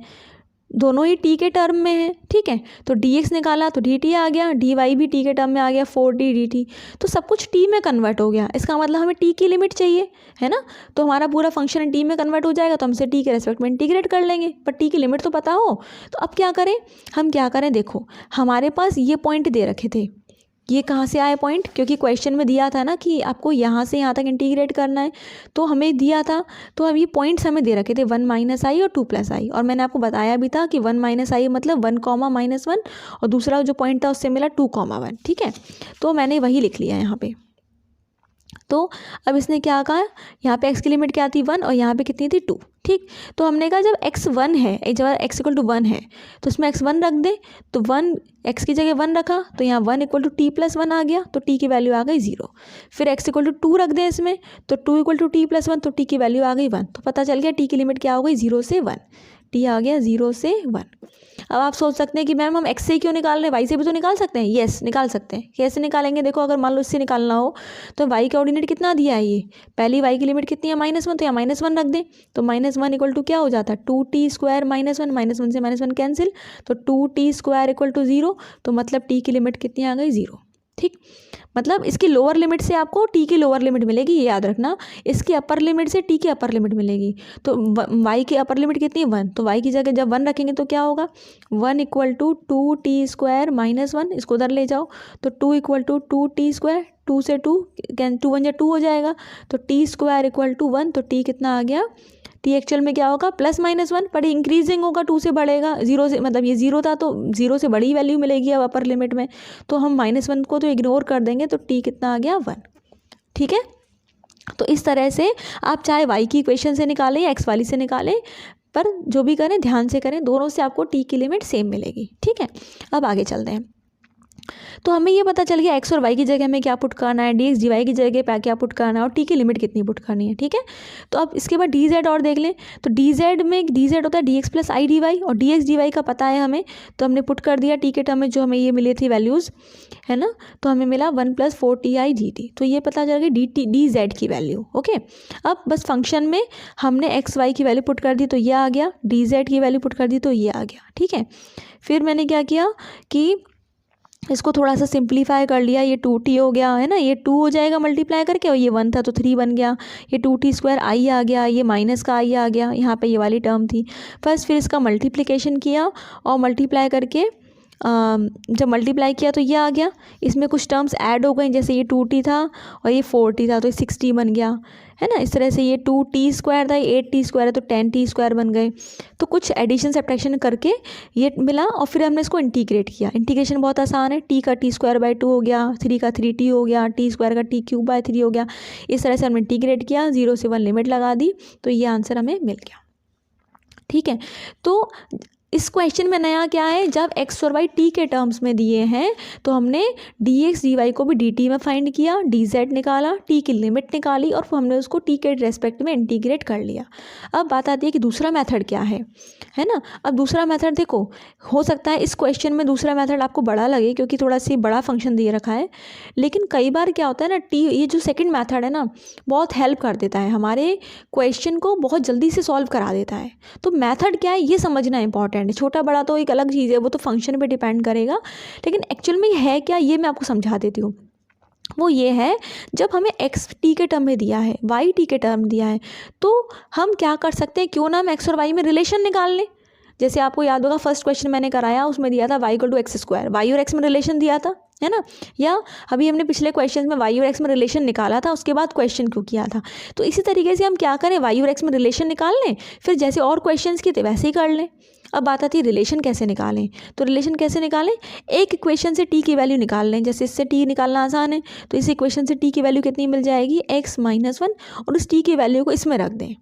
दोनों ही t के टर्म में है। ठीक है, तो dx निकाला तो dt आ गया, dy भी t के टर्म में आ गया 4t dt, तो सब कुछ t में कन्वर्ट हो गया। इसका मतलब हमें t की लिमिट चाहिए, है ना, तो हमारा पूरा फंक्शन t में कन्वर्ट हो जाएगा, तो हमसे t के रेस्पेक्ट में इंटीग्रेट कर लेंगे, पर t की लिमिट तो पता हो। तो अब क्या करें, हम क्या करें, देखो हमारे पास ये पॉइंट दे रखे थे, ये कहाँ से आए पॉइंट, क्योंकि क्वेश्चन में दिया था ना कि आपको यहाँ से यहाँ तक इंटीग्रेट करना है, तो हमें दिया था, तो अब ये पॉइंट्स हमें दे रखे थे 1 - i और 2 + i, और मैंने आपको बताया भी था कि 1 - i मतलब 1, -1, और दूसरा जो पॉइंट था उससे मिला 2, 1। ठीक है, तो मैंने वही लिख लिया यहाँ पे। तो अब इसने क्या कहा, यहाँ पे x की लिमिट क्या थी 1 और यहाँ पे कितनी थी 2। ठीक, तो हमने कहा जब x 1 है, जब x इक्वल टू 1 है तो इसमें x 1 रख दें, तो 1 x की जगह 1 रखा तो यहाँ 1 इक्वल टू t प्लस 1 आ गया, तो t की वैल्यू आ गई 0। फिर x इक्वल टू 2 रख दें इसमें, तो 2 इक्वल टू t प्लस 1, तो t की वैल्यू आ गई 1। तो पता चल गया t की लिमिट क्या हो गई 0 से 1, t आ गया 0 से 1। अब आप सोच सकते हैं कि मैम हम x से क्यों निकाल रहे हैं, y से भी तो निकाल सकते हैं। येस, निकाल सकते हैं। कैसे निकालेंगे, देखो अगर मान लो इससे निकालना हो तो y का ऑर्डिनेट कितना दिया है, ये पहली y की लिमिट कितनी है -1, तो यहाँ -1 रख दें, तो -1 इक्वल टू क्या हो जाता है 2t स्क्वायर -1 से -1 कैंसिल, तो 2t स्क्वायर इक्वल टू 0, तो मतलब t की लिमिट कितनी आ गई 0। ठीक, मतलब इसकी लोअर लिमिट से आपको t की लोअर लिमिट मिलेगी, ये याद रखना। इसकी अपर लिमिट से t की अपर लिमिट मिलेगी। तो y की अपर लिमिट कितनी है 1, तो y की जगह जब 1 रखेंगे तो क्या होगा 1 इक्वल टू 2t स्क्वायर -1, इसको उधर ले जाओ, तो 2 इक्वल टू 2t स्क्वायर, 2 से 2 2 1 2 हो जाएगा, तो t स्क्वायर इक्वल टू 1, तो t कितना आ गया, t एक्चुअल में क्या होगा +-1, पर इंक्रीजिंग होगा, 2 से बढ़ेगा, 0 से, मतलब ये 0 था तो 0 से बड़ी वैल्यू मिलेगी अब अपर लिमिट में, तो हम -1 को तो इग्नोर कर देंगे, तो t कितना आ गया 1। ठीक है, तो इस तरह से आप चाहे y की इक्वेशन से निकालें या x वाली से निकालें, पर जो भी करें ध्यान से करें, दोनों से आपको t की लिमिट सेम मिलेगी। ठीक है, अब आगे चलते हैं। तो हमें ये पता चल गया x और y की जगह में क्या पुट करना है, dx dy की जगह पे क्या पुट करना है और t की लिमिट कितनी पुट करनी है। ठीक है, तो अब इसके बाद dz और देख लें, तो dz में dz होता है dx प्लस i dy, और dx dy का पता है हमें, तो हमने पुट कर दिया t के टर्म में जो हमें ये मिली थी वैल्यूज़, है ना, तो हमें मिला 1 + 4ti dt, तो ये पता चल गई dz की वैल्यू। ओके, अब बस फंक्शन में हमने x y की वैल्यू पुट कर दी तो ये आ गया, dz की वैल्यू पुट कर दी तो ये आ गया। ठीक है, फिर मैंने क्या किया कि इसको थोड़ा सा सिंप्लीफाई कर लिया, ये 2t हो गया, है ना, ये 2 हो जाएगा मल्टीप्लाई करके, और ये 1 था तो 3 बन गया, ये 2t स्क्वायर i आ गया, ये माइनस का i आ गया, यहाँ पे ये वाली टर्म थी फर्स्ट। फिर इसका मल्टीप्लिकेशन किया और मल्टीप्लाई करके जब मल्टीप्लाई किया तो ये आ गया, इसमें कुछ टर्म्स ऐड हो गए, जैसे ये 2t था और ये 4t था तो ये 6t बन गया, है ना। इस तरह से ये 2t स्क्वायर था, 8t स्क्वायर है तो 10t स्क्वायर बन गए। तो कुछ एडिशन सब्ट्रैक्शन करके ये मिला और फिर हमने इसको इंटीग्रेट किया। इंटीग्रेशन बहुत आसान है, t का t स्क्वायर बाई 2 हो गया, 3 का 3t हो गया, t स्क्वायर का t क्यूब बाई 3 हो गया। इस तरह से हमने इंटीग्रेट किया, 0 से 1 लिमिट लगा दी, तो ये आंसर हमें मिल गया। ठीक है, तो इस क्वेश्चन में नया क्या है, जब x और y t के टर्म्स में दिए हैं तो हमने dx dy को भी dt में फाइंड किया, dz निकाला, t की लिमिट निकाली और फिर हमने उसको t के रेस्पेक्ट में इंटीग्रेट कर लिया। अब बात आती है कि दूसरा मेथड क्या है ना। अब दूसरा मेथड देखो, हो सकता है इस क्वेश्चन में दूसरा मेथड आपको बड़ा लगे क्योंकि थोड़ा सी बड़ा फंक्शन दिए रखा है, लेकिन कई बार क्या होता है ना, ये जो सेकेंड मेथड है ना बहुत हेल्प कर देता है, हमारे क्वेश्चन को बहुत जल्दी से सॉल्व करा देता है। तो मेथड क्या है ये समझना इंपॉर्टेंट है। छोटा बड़ा तो एक अलग चीज़ है, वो तो फंक्शन पे डिपेंड करेगा, लेकिन एक्चुअल में है क्या ये मैं आपको समझा देती हूँ। वो ये है, जब हमें x t के टर्म में दिया है, y t के टर्म दिया है, तो हम क्या कर सकते हैं, क्यों ना हम x और y में रिलेशन निकाल लें। जैसे आपको याद होगा फर्स्ट क्वेश्चन मैंने कराया, उसमें दिया था y = x², y और x में रिलेशन दिया था, है ना। या अभी हमने पिछले क्वेश्चन में y और x में रिलेशन निकाला था, उसके बाद क्वेश्चन क्यों किया था। तो इसी तरीके से हम क्या करें, y और x में रिलेशन निकाल लें, फिर जैसे और क्वेश्चन किए थे वैसे ही कर लें। अब बात आती है रिलेशन कैसे निकालें, तो रिलेशन कैसे निकालें, एक इक्वेशन से t की वैल्यू निकाल लें। जैसे इससे t निकालना आसान है, तो इस इक्वेशन से t की वैल्यू कितनी मिल जाएगी, x - 1, और उस t की वैल्यू को इसमें रख दें।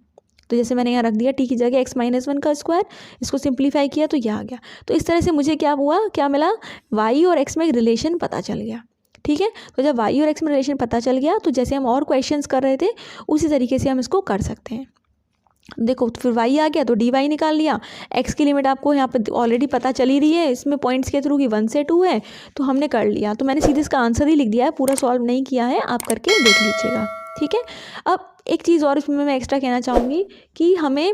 तो जैसे मैंने यहाँ रख दिया t की जगह x - 1 का स्क्वायर, इसको सिंप्लीफाई किया तो ये आ गया। तो इस तरह से मुझे क्या हुआ, क्या मिला, y और x में एक रिलेशन पता चल गया। ठीक है, तो जब y और x में रिलेशन पता चल गया तो जैसे हम और क्वेश्चंस कर रहे थे उसी तरीके से हम इसको कर सकते हैं। देखो तो फिर y आ गया तो dy निकाल लिया, x की लिमिट आपको यहाँ पे ऑलरेडी पता चली रही है इसमें पॉइंट्स के थ्रू कि 1 से 2 है, तो हमने कर लिया। तो मैंने सीधे इसका आंसर ही लिख दिया है, पूरा सॉल्व नहीं किया है, आप करके देख लीजिएगा। ठीक है, अब एक चीज़ और इसमें मैं एक्स्ट्रा कहना चाहूँगी कि हमें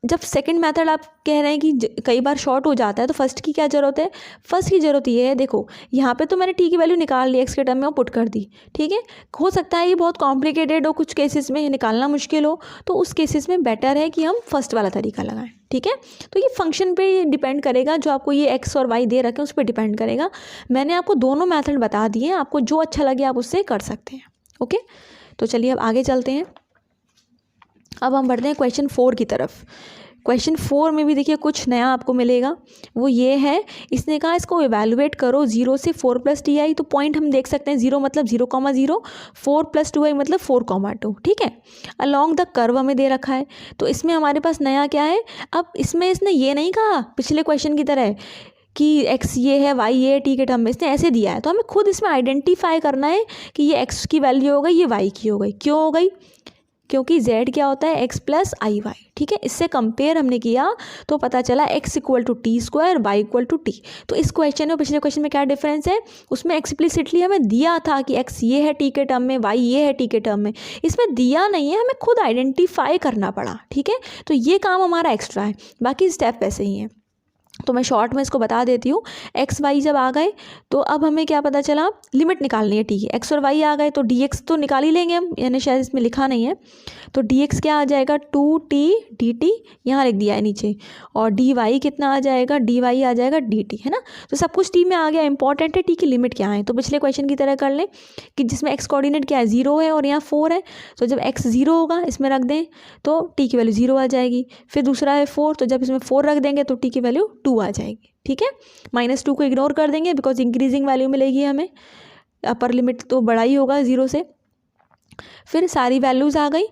जब सेकंड मेथड आप कह रहे हैं कि कई बार शॉर्ट हो जाता है, तो फर्स्ट की क्या ज़रूरत है, फर्स्ट की ज़रूरत ये है, देखो यहाँ पे तो मैंने t की वैल्यू निकाल ली, x के टर्म में वो पुट कर दी। ठीक है, हो सकता है ये बहुत कॉम्प्लिकेटेड हो, कुछ केसेस में निकालना मुश्किल हो, तो उस केसेस में बेटर है कि हम फर्स्ट वाला तरीका लगाएं। ठीक है, तो ये फंक्शन पे डिपेंड करेगा, जो आपको ये x और y दे रखे हैं उस पर डिपेंड करेगा। मैंने आपको दोनों मैथड बता दिए हैं, आपको जो अच्छा लगे आप उससे कर सकते हैं। ओके, तो चलिए अब आगे चलते हैं। अब हम बढ़ते हैं क्वेश्चन 4 की तरफ। क्वेश्चन 4 में भी देखिए कुछ नया आपको मिलेगा, वो ये है, इसने कहा इसको इवैल्यूएट करो 0 से 4 + ti। तो पॉइंट हम देख सकते हैं, 0 मतलब 0,0, 4 + 2i मतलब 4,2, ठीक है। अलॉन्ग द कर्व हमें दे रखा है, तो इसमें हमारे पास नया क्या है। अब इसमें इसने ये नहीं कहा पिछले क्वेश्चन की तरह कि x ये है, y ये है, t के टर्म में इसने ऐसे दिया है, तो हमें खुद इसमें आइडेंटिफाई करना है कि ये x की वैल्यू हो गई, ये y की हो गई। क्यों हो गई, क्योंकि z क्या होता है x + iy, ठीक है। इससे कंपेयर हमने किया तो पता चला x = t², y = t। तो इस क्वेश्चन में पिछले क्वेश्चन में क्या डिफरेंस है, उसमें एक्सप्लिसिटली हमें दिया था कि x ये है t के टर्म में, y ये है t के टर्म में, इसमें दिया नहीं है, हमें खुद आइडेंटिफाई करना पड़ा, ठीक है। तो ये काम हमारा एक्स्ट्रा है, बाकी स्टेप वैसे ही हैं। तो मैं शॉर्ट में इसको बता देती हूँ। एक्स वाई जब आ गए तो अब हमें क्या पता चला, लिमिट निकालनी है, ठीक है। एक्स और वाई आ गए तो dx तो निकाल ही लेंगे हम, यानी शायद इसमें लिखा नहीं है, तो dx क्या आ जाएगा 2t dt, यहाँ लिख दिया है नीचे, और dy कितना आ जाएगा, dy आ जाएगा dt, है ना। तो सब कुछ t में आ गया। इंपॉर्टेंट है t की लिमिट क्या है, तो पिछले क्वेश्चन की तरह कर लें कि जिसमें x कोऑर्डिनेट क्या है 0 है और यहाँ 4 है, तो जब x 0 होगा इसमें रख दें तो t की वैल्यू 0 आ जाएगी। फिर दूसरा है 4, तो जब इसमें 4 रख देंगे तो t की वैल्यू 2 आ जाएगी, ठीक है। -2 को इग्नोर कर देंगे बिकॉज इंक्रीजिंग वैल्यू मिलेगी हमें, अपर लिमिट तो बड़ा ही होगा 0 से। फिर सारी वैल्यूज़ आ गई,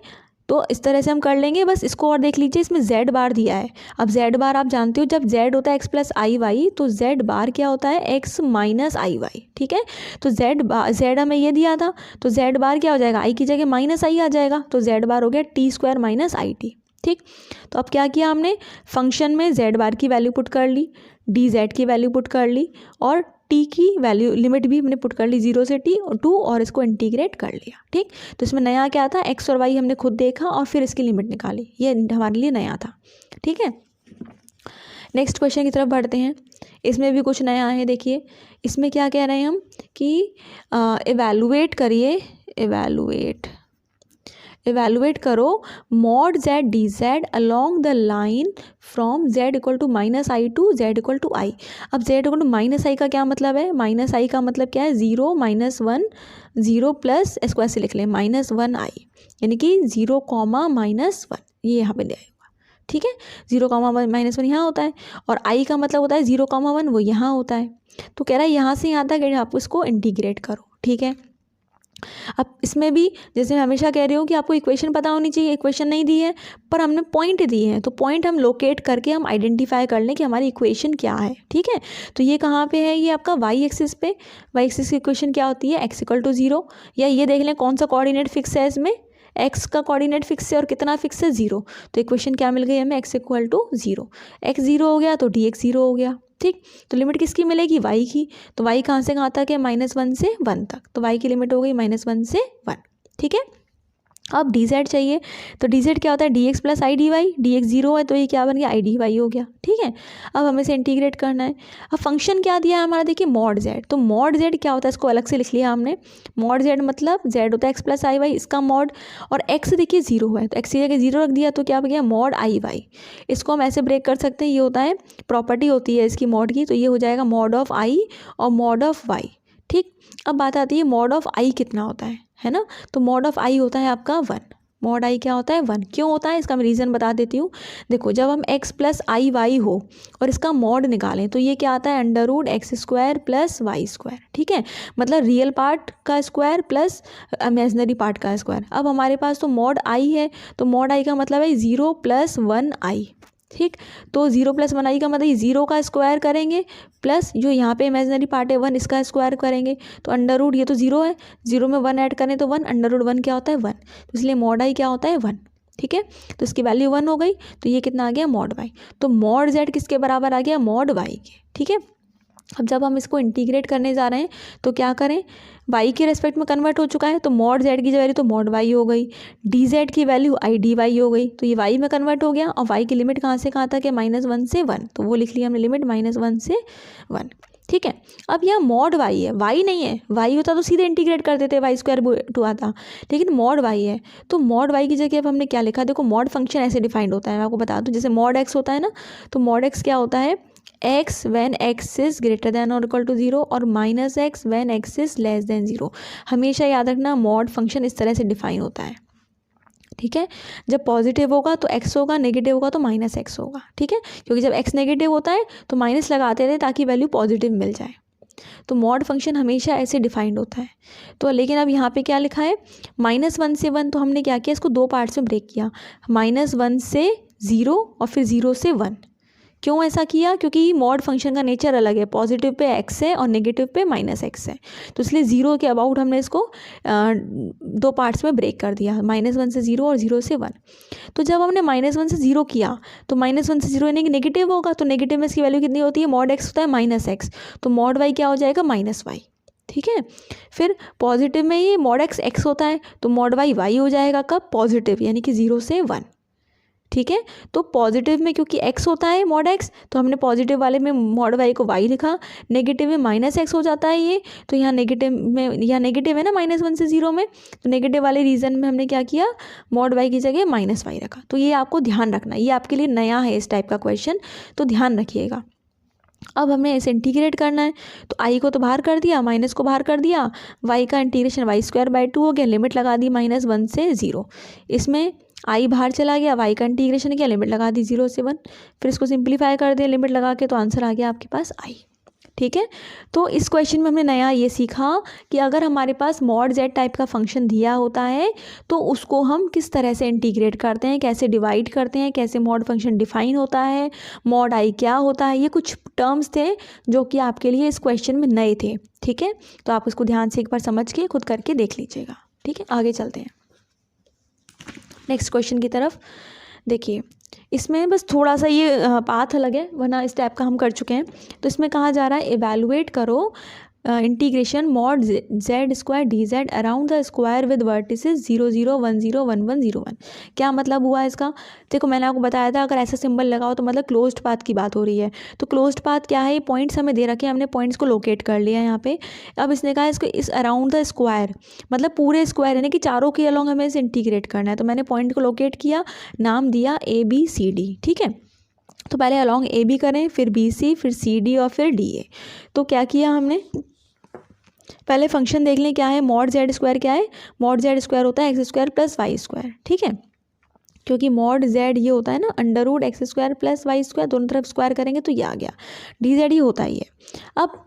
तो इस तरह से हम कर लेंगे। बस इसको और देख लीजिए, इसमें z बार दिया है। अब z बार आप जानते हो, जब z होता है x + iy तो z बार क्या होता है x - iy, ठीक है। तो z हमें ये दिया था, तो z बार क्या हो जाएगा, i की जगह -i आ जाएगा, तो z बार हो गया t² - it, ठीक। तो अब क्या किया हमने, फंक्शन में z बार की वैल्यू पुट कर ली, dz की वैल्यू पुट कर ली, और t की वैल्यू लिमिट भी हमने पुट कर ली 0 से t और 2, और इसको इंटीग्रेट कर लिया, ठीक। तो इसमें नया क्या था, x और y हमने खुद देखा और फिर इसकी लिमिट निकाली, ये हमारे लिए नया था, ठीक है। नेक्स्ट क्वेश्चन की तरफ बढ़ते हैं। इसमें भी कुछ नया है, देखिए इसमें क्या कह रहे हैं हम कि इवैल्यूएट करिए, इवैल्यूएट करो mod z dz along the line from z = -i to z = i। अब z = -i का क्या मतलब है, -i का मतलब क्या है 0 - 1 0 प्लस इसको ऐसे लिख लें -1i, यानी कि 0, -1 ये यहाँ पे ले आएगा, ठीक है। 0, -1 यहाँ होता है, और i का मतलब होता है 0, 1 वो यहाँ होता है। तो कह रहा है यहाँ से यहाँ तक आप इसको इंटीग्रेट करो, ठीक है। अब इसमें भी जैसे मैं हमेशा कह रही हूँ कि आपको इक्वेशन पता होनी चाहिए, इक्वेशन नहीं दी है पर हमने पॉइंट दिए हैं, तो पॉइंट हम लोकेट करके हम आइडेंटिफाई कर लें कि हमारी इक्वेशन क्या है, ठीक है। तो ये कहाँ पे है, ये आपका वाई एक्सिस पे, वाई एक्सिस की इक्वेशन क्या होती है, x = 0, या ये देख लें कौन सा कोऑर्डिनेट फिक्स है इसमें, x का कोऑर्डिनेट फिक्स है और कितना फिक्स है 0। तो इक्वेशन क्या मिल गई हमें, x = 0, x 0 हो गया तो dx 0 हो गया, ठीक। तो लिमिट किसकी मिलेगी, y की, तो y कहाँ से कहाँ तक है, -1 से 1 तक, तो y की लिमिट हो गई -1 से 1, ठीक है। अब dz चाहिए, तो dz क्या होता है, dx + i dy, dx 0 है तो ये क्या बन गया, i dy हो गया, ठीक है। अब हमें इसे इंटीग्रेट करना है। अब फंक्शन क्या दिया है हमारा, देखिए mod z, तो mod z क्या होता है, इसको अलग से लिख लिया हमने। mod z मतलब z होता है x + iy, इसका mod, और x देखिए 0 है तो x की जगह 0 रख दिया, तो क्या बन गया mod iy। इसको हम ऐसे ब्रेक कर सकते हैं, ये होता है प्रॉपर्टी होती है इसकी mod की, तो ये हो जाएगा mod of i और mod of y, ठीक। अब बात आती है mod of i कितना होता है ना, तो mod of i होता है आपका 1। mod i क्या होता है, 1। क्यों होता है, इसका मैं रीज़न बता देती हूँ। देखो जब हम x + iy हो और इसका mod निकालें तो ये क्या आता है, √x² + y², ठीक है। मतलब रियल पार्ट का स्क्वायर प्लस इमेजिनरी पार्ट का स्क्वायर। अब हमारे पास तो mod i है, तो mod i का मतलब है 0 + 1i, ठीक। तो 0 + 1i का मतलब 0 का स्क्वायर करेंगे प्लस जो यहाँ पे इमेजिनरी पार्ट है 1, इसका स्क्वायर करेंगे, तो अंडर ये तो 0 है, 0 में 1 ऐड करें तो 1, √1 क्या होता है 1, तो इसलिए mod i क्या होता है 1, ठीक है। तो इसकी वैल्यू 1 हो गई, तो ये कितना आ गया mod y, तो mod z किसके बराबर आ गया, mod y के, ठीक है। अब जब हम इसको इंटीग्रेट करने जा रहे हैं तो क्या करें, y के रेस्पेक्ट में कन्वर्ट हो चुका है, तो mod z की वैल्यू तो mod y हो गई, dz की वैल्यू i dy हो गई, तो ये y में कन्वर्ट हो गया, और y की लिमिट कहाँ से कहाँ तक है, -1 से 1, तो वो लिख लिया हमने लिमिट -1 से 1, ठीक है। अब यहाँ mod y है, y नहीं है, y होता तो सीधे इंटीग्रेट कर देते, y² 2 आता, लेकिन mod y है, तो mod y की जगह अब हमने क्या लिखा, देखो mod फंक्शन ऐसे डिफाइंड होता है, मैं आपको बता दूँ, जैसे mod x होता है ना, तो mod x क्या होता है, x when x is greater than or equal to 0 और -x when x is less than 0। हमेशा याद रखना mod फंक्शन इस तरह से डिफाइन होता है, ठीक है। जब पॉजिटिव होगा तो x होगा, नेगेटिव होगा तो माइनस x होगा, ठीक है, क्योंकि जब x नेगेटिव होता है तो माइनस लगाते रहे ताकि वैल्यू पॉजिटिव मिल जाए। तो मॉड फंक्शन हमेशा ऐसे डिफाइंड होता है। तो लेकिन अब यहाँ पे क्या लिखा है, -1 से 1, तो हमने क्या किया, इसको दो पार्ट्स में ब्रेक किया, -1 से 0 और फिर 0 से 1। क्यों ऐसा किया, क्योंकि मॉड फंक्शन का नेचर अलग है, पॉजिटिव पे x है और नेगेटिव पे -x है, तो इसलिए 0 के अबाउट हमने इसको दो पार्ट्स में ब्रेक कर दिया, -1 से 0 और 0 से 1। तो जब हमने -1 से 0 किया तो -1 से 0 यानी कि नेगेटिव होगा, तो नेगेटिव में इसकी वैल्यू कितनी होती है, मॉड x होता है -x, तो मॉड y क्या हो जाएगा, -y, ठीक है। फिर पॉजिटिव में ये मॉड x होता है, तो मॉड y हो जाएगा कब, पॉजिटिव, यानी कि 0 से 1, ठीक है। तो पॉजिटिव में क्योंकि x होता है मॉड x, तो हमने पॉजिटिव वाले में मॉड y को y लिखा, नेगेटिव में -x हो जाता है ये, तो यहाँ नेगेटिव में, यहाँ नेगेटिव है ना -1 से 0 में, तो नेगेटिव वाले रीजन में हमने क्या किया, मॉड y की जगह -y रखा। तो ये आपको ध्यान रखना, ये आपके लिए नया है इस टाइप का क्वेश्चन, तो ध्यान रखिएगा। अब हमें इसे इंटीग्रेट करना है, तो i को तो बाहर कर दिया, माइनस को बाहर कर दिया, y का इंटीग्रेशन y²/2 हो गया, लिमिट लगा दी -1 से 0, इसमें i बाहर चला गया, y का इंटीग्रेशन किया, लिमिट लगा दी 0 से 1, फिर इसको सिंप्लीफाई कर दिया लिमिट लगा के, तो आंसर आ गया आपके पास i, ठीक है। तो इस क्वेश्चन में हमने नया ये सीखा कि अगर हमारे पास मॉड z टाइप का फंक्शन दिया होता है तो उसको हम किस तरह से इंटीग्रेट करते हैं, कैसे डिवाइड करते हैं, कैसे मॉड फंक्शन डिफाइन होता है, मॉड i क्या होता है, ये कुछ टर्म्स थे जो कि आपके लिए इस क्वेश्चन में नए थे, ठीक है। तो आप उसको ध्यान से एक बार समझ के खुद करके देख लीजिएगा, ठीक है। आगे चलते हैं नेक्स्ट क्वेश्चन की तरफ। देखिए इसमें बस थोड़ा सा ये पाथ अलग है, वरना इस टाइप का हम कर चुके हैं। तो इसमें कहा जा रहा है इवैल्यूएट करो integration mod z² dz around the square with vertices 0 0 1 0 1 1 0 1। क्या मतलब हुआ इसका, देखो मैंने आपको बताया था अगर ऐसा सिंबल लगाओ तो मतलब क्लोज्ड पाथ की बात हो रही है। तो क्लोज्ड पाथ क्या है, ये पॉइंट्स हमें दे रखे हैं, हमने पॉइंट्स को लोकेट कर लिया यहाँ पे। अब इसने कहा इसको इस अराउंड द स्क्वायर, मतलब पूरे स्क्वायर यानी कि चारों के अलॉन्ग हमें इसे इंटीग्रेट करना है। तो मैंने पॉइंट को लोकेट किया, नाम दिया ABCD, ठीक है। तो पहले अलॉन्ग AB करें, फिर BC, फिर CD और फिर DA। तो क्या किया हमने, पहले फंक्शन देख लें क्या है, मॉड z² क्या है, मॉड z² होता है x² + y², ठीक है, क्योंकि मॉड z ये होता है ना √x² + y², दोनों तरफ स्क्वायर करेंगे तो ये आ गया, dz ही होता है ये। अब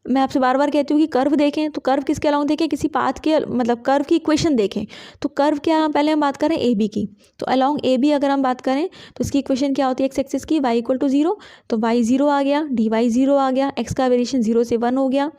मैं आपसे बार बार कहती हूँ कि कर्व देखें, तो कर्व किसके अलॉन्ग देखें, किसी पाथ के, मतलब कर्व की इक्वेशन देखें। तो कर्व क्या, पहले हम बात करें AB की, तो अलॉन्ग AB अगर हम बात करें तो इसकी इक्वेशन क्या होती है, x एक्सिस की y = 0, तो y 0 आ गया, dy 0 आ गया, x का वेरिएशन 0 से 1 हो गया,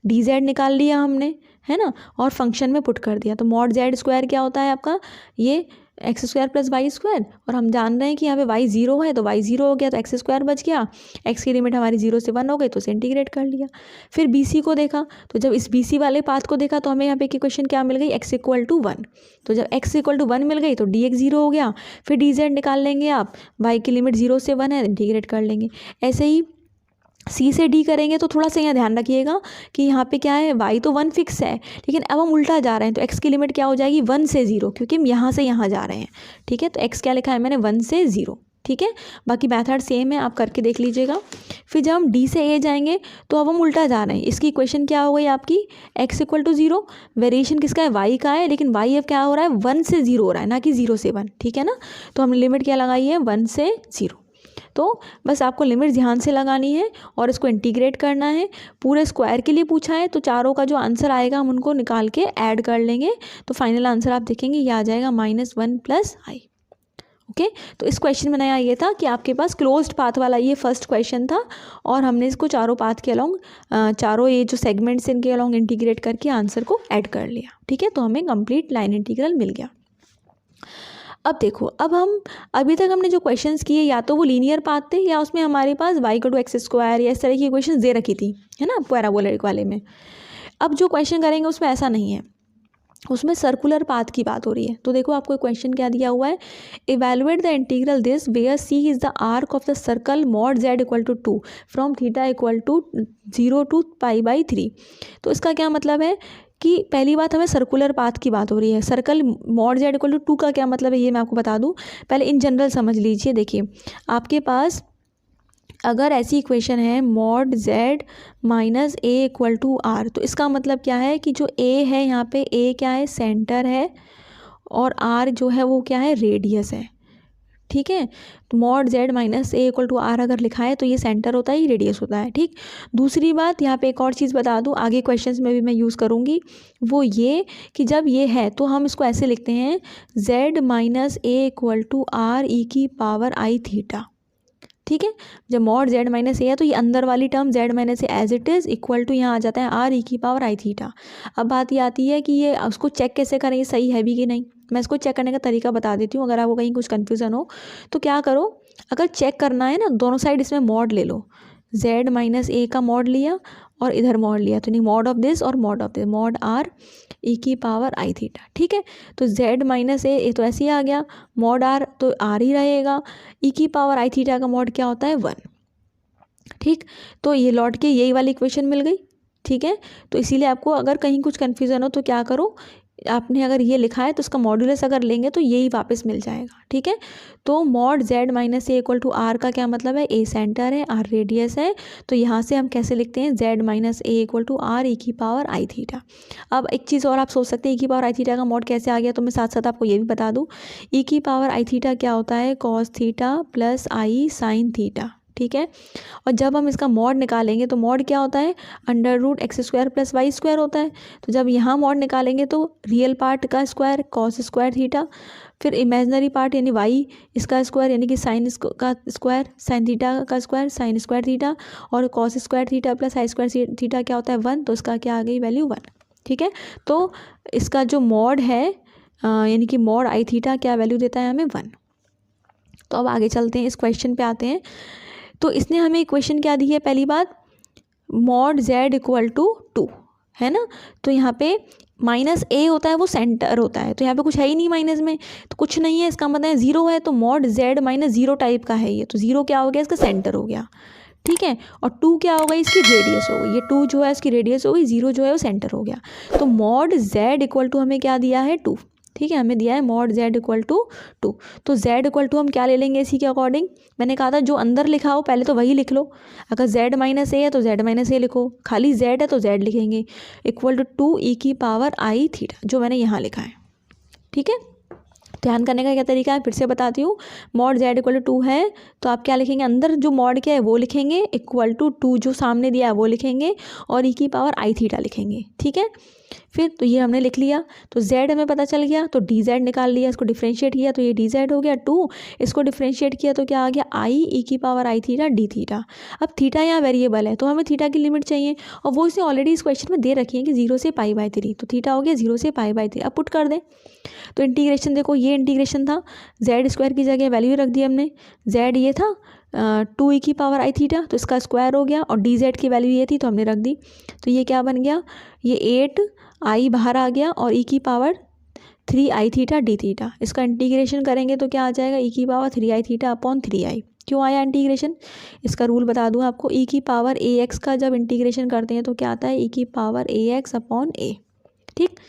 dz निकाल लिया हमने, है ना, और फंक्शन में पुट कर दिया। तो मॉड z² क्या होता है आपका, ये x² + y², और हम जान रहे हैं कि यहाँ पे y 0 है, तो y 0 हो गया, तो x² बच गया, x की लिमिट हमारी 0 से 1 हो गई, तो उसे इंटीग्रेट कर लिया। फिर BC को देखा, तो जब इस BC वाले पाथ को देखा तो हमें यहाँ पे की क्वेश्चन क्या मिल गई, x = 1, तो जब x = 1 मिल गई तो dx 0 हो गया। फिर dz निकाल लेंगे आप, y की लिमिट 0 से 1 है, इंटीग्रेट कर लेंगे। ऐसे ही C से D करेंगे, तो थोड़ा सा यहाँ ध्यान रखिएगा कि यहाँ पे क्या है, y तो 1 फिक्स है, लेकिन अब हम उल्टा जा रहे हैं, तो x की लिमिट क्या हो जाएगी, 1 से 0, क्योंकि हम यहाँ से यहाँ जा रहे हैं, ठीक है। तो x क्या लिखा है मैंने, 1 से 0, ठीक है। बाकी मेथड सेम है, आप करके देख लीजिएगा। फिर जब हम D से A जाएंगे तो अब हम उल्टा जा रहे हैं, इसकी इक्वेशन क्या हो गई आपकी, x = 0, वेरिएशन किसका है, y का है, लेकिन y अब क्या हो रहा है, 1 से 0 हो रहा है, ना कि 0 से 1, ठीक है ना। तो हमने लिमिट क्या लगाई है, 1 से 0। तो बस आपको लिमिट ध्यान से लगानी है और इसको इंटीग्रेट करना है। पूरे स्क्वायर के लिए पूछा है, तो चारों का जो आंसर आएगा हम उनको निकाल के ऐड कर लेंगे, तो फाइनल आंसर आप देखेंगे ये आ जाएगा -1 + i, ओके। तो इस क्वेश्चन में नया ये था कि आपके पास क्लोज्ड पाथ वाला ये फर्स्ट क्वेश्चन था, और हमने इसको चारों पाथ के अलॉन्ग, चारों ये जो सेगमेंट्स इनके अलॉन्ग इंटीग्रेट करके आंसर को ऐड कर लिया, ठीक है। तो हमें कंप्लीट लाइन इंटीग्रल मिल गया। अब देखो, अब हम अभी तक हमने जो क्वेश्चंस किए या तो वो लीनियर पाथ थे, या उसमें हमारे पास y = x² या इस तरह की इक्वेशंस दे रखी थी, है ना, पैराबोलिक वाले में। अब जो क्वेश्चन करेंगे उसमें ऐसा नहीं है, उसमें सर्कुलर पाथ की बात हो रही है। तो देखो आपको क्वेश्चन क्या दिया हुआ है, evaluate the integral this where c is the arc of the circle mod z = 2 from θ = 0 to π/3। तो इसका क्या मतलब है कि पहली बात हमें सर्कुलर पाथ की बात हो रही है। सर्कल मॉड z = 2 का क्या मतलब है ये मैं आपको बता दूं, पहले इन जनरल समझ लीजिए। देखिए आपके पास अगर ऐसी इक्वेशन है मॉड z - a = r, तो इसका मतलब क्या है कि जो a है यहाँ पे, a क्या है, सेंटर है, और r जो है वो क्या है, रेडियस है। ठीक है, तो mod z minus a equal to r अगर लिखा है तो ये सेंटर होता है, ये रेडियस होता है। ठीक, दूसरी बात यहाँ पे एक और चीज़ बता दूँ, आगे क्वेश्चंस में भी मैं यूज़ करूँगी, वो ये कि जब ये है तो हम इसको ऐसे लिखते हैं z minus a equal to r e की पावर आई थीटा। ठीक है, जब मॉड z माइनस ए है तो ये अंदर वाली term z minus a as it is equal to यहाँ आ जाता है आर ई की पावर आई थीटा। अब बात ये आती है कि ये उसको चेक कैसे करें, ये सही है भी कि नहीं। मैं इसको चेक करने का तरीका बता देती हूँ, अगर आपको कहीं कुछ कन्फ्यूज़न हो तो क्या करो, अगर चेक करना है ना, दोनों साइड इसमें मॉड ले लो, z माइनस ए का मॉड लिया और इधर मॉड लिया, तो नहीं मॉड ऑफ दिस और mod of this, mod are e की पावर आई थीटा। ठीक है, तो z माइनस ए तो ऐसे ही आ गया, मॉड आर तो आर ही रहेगा, ई की पावर आई थीटा का मॉड क्या होता है, 1। ठीक, तो ये लौट के यही वाली इक्वेशन मिल गई। ठीक है, तो इसीलिए आपको अगर कहीं कुछ कन्फ्यूज़न हो तो क्या करो, आपने अगर ये लिखा है तो उसका मॉड्यूलस अगर लेंगे तो यही वापस मिल जाएगा। ठीक है, तो mod z minus a equal to r का क्या मतलब है, a सेंटर है, r रेडियस है, तो यहाँ से हम कैसे लिखते हैं, z minus a equal to r e की पावर आई थीटा। अब एक चीज़ और आप सोच सकते हैं, ई की पावर आई थीटा का मॉड कैसे आ गया, तो मैं साथ साथ आपको ये भी बता दूँ, ई की पावर आई थीटा क्या होता है, कॉस थीटा प्लस आई साइन थीटा। ठीक है, और जब हम इसका मॉड निकालेंगे तो मॉड क्या होता है, under root x square plus y square होता है। तो जब यहाँ मॉड निकालेंगे तो रियल पार्ट का स्क्वायर कॉस स्क्वायर थीटा, फिर इमेजनरी पार्ट यानी वाई इसका स्क्वायर यानी कि साइन का स्क्वायर साइन थीटा का स्क्वायर साइन स्क्वायर थीटा, और cos square theta plus i square theta क्या होता है, 1, तो इसका क्या आ गई वैल्यू 1। ठीक है, तो इसका जो मॉड है यानी कि मॉड आई थीटा क्या वैल्यू देता है हमें, 1। तो अब आगे चलते हैं, इस क्वेश्चन पे आते हैं। तो इसने हमें इक्वेशन क्या दी है, पहली बात मॉड z इक्वल टू 2 है ना, तो यहाँ पे माइनस ए होता है वो सेंटर होता है, तो यहाँ पे कुछ है ही नहीं माइनस में, तो कुछ नहीं है, इसका मतलब है 0 है, तो मॉड z माइनस 0 टाइप का है ये, तो 0 क्या हो गया, इसका सेंटर हो गया। ठीक है, और 2 क्या हो गई, इसकी रेडियस हो गई, ये 2 जो है इसकी रेडियस हो गई, 0 जो है वो सेंटर हो गया। तो मॉड z इक्वल टू हमें क्या दिया है, 2। ठीक है, हमें दिया है मॉड z इक्वल टू 2, तो z इक्वल टू हम क्या ले लेंगे इसी के अकॉर्डिंग, मैंने कहा था जो अंदर लिखा हो पहले तो वही लिख लो, अगर z माइनस ए है तो z माइनस ए लिखो, खाली z है तो z लिखेंगे, इक्वल टू 2 ई की पावर आई थीटा, जो मैंने यहाँ लिखा है। ठीक है, ध्यान करने का क्या तरीका है, फिर से बताती हूँ, मॉड z इक्वल टू 2 है तो आप क्या लिखेंगे, अंदर जो मॉड क्या है वो लिखेंगे, इक्वल टू 2 जो सामने दिया है वो लिखेंगे, और ई की पावर आई थीटा लिखेंगे। ठीक है, फिर तो ये हमने लिख लिया, तो z हमें पता चल गया, तो dz निकाल लिया, इसको डिफ्रेंशिएट किया तो ये dz हो गया 2, इसको डिफ्रेंशिएट किया तो क्या आ गया, आई ई की पावर आई थीटा डी थीटा। अब थीटा यहाँ वेरिएबल है तो हमें थीटा की लिमिट चाहिए, और वो इसने ऑलरेडी इस क्वेश्चन में दे रखी है कि 0 से π/3, तो थीटा हो गया 0 से π/3। अब पुट कर दें तो इंटीग्रेशन देखो, ये इंटीग्रेशन था, z स्क्वायर की जगह वैल्यू रख दी हमने, z ये था 2 ई की पावर आई थीटा, तो इसका स्क्वायर हो गया, और dz की वैल्यू ये थी तो हमने रख दी, तो ये क्या बन गया, ये 8 आई बाहर आ गया, और ई की पावर 3 आई थीटा डी थीटा। इसका इंटीग्रेशन करेंगे तो क्या आ जाएगा, ई की पावर 3 आई थीटा अपॉन 3 आई। क्यों आया इंटीग्रेशन, इसका रूल बता दूं आपको, ई की पावर ए एक्स का जब इंटीग्रेशन करते हैं तो क्या आता है, ई की पावर ए एक्स अपॉन ए। ठीक,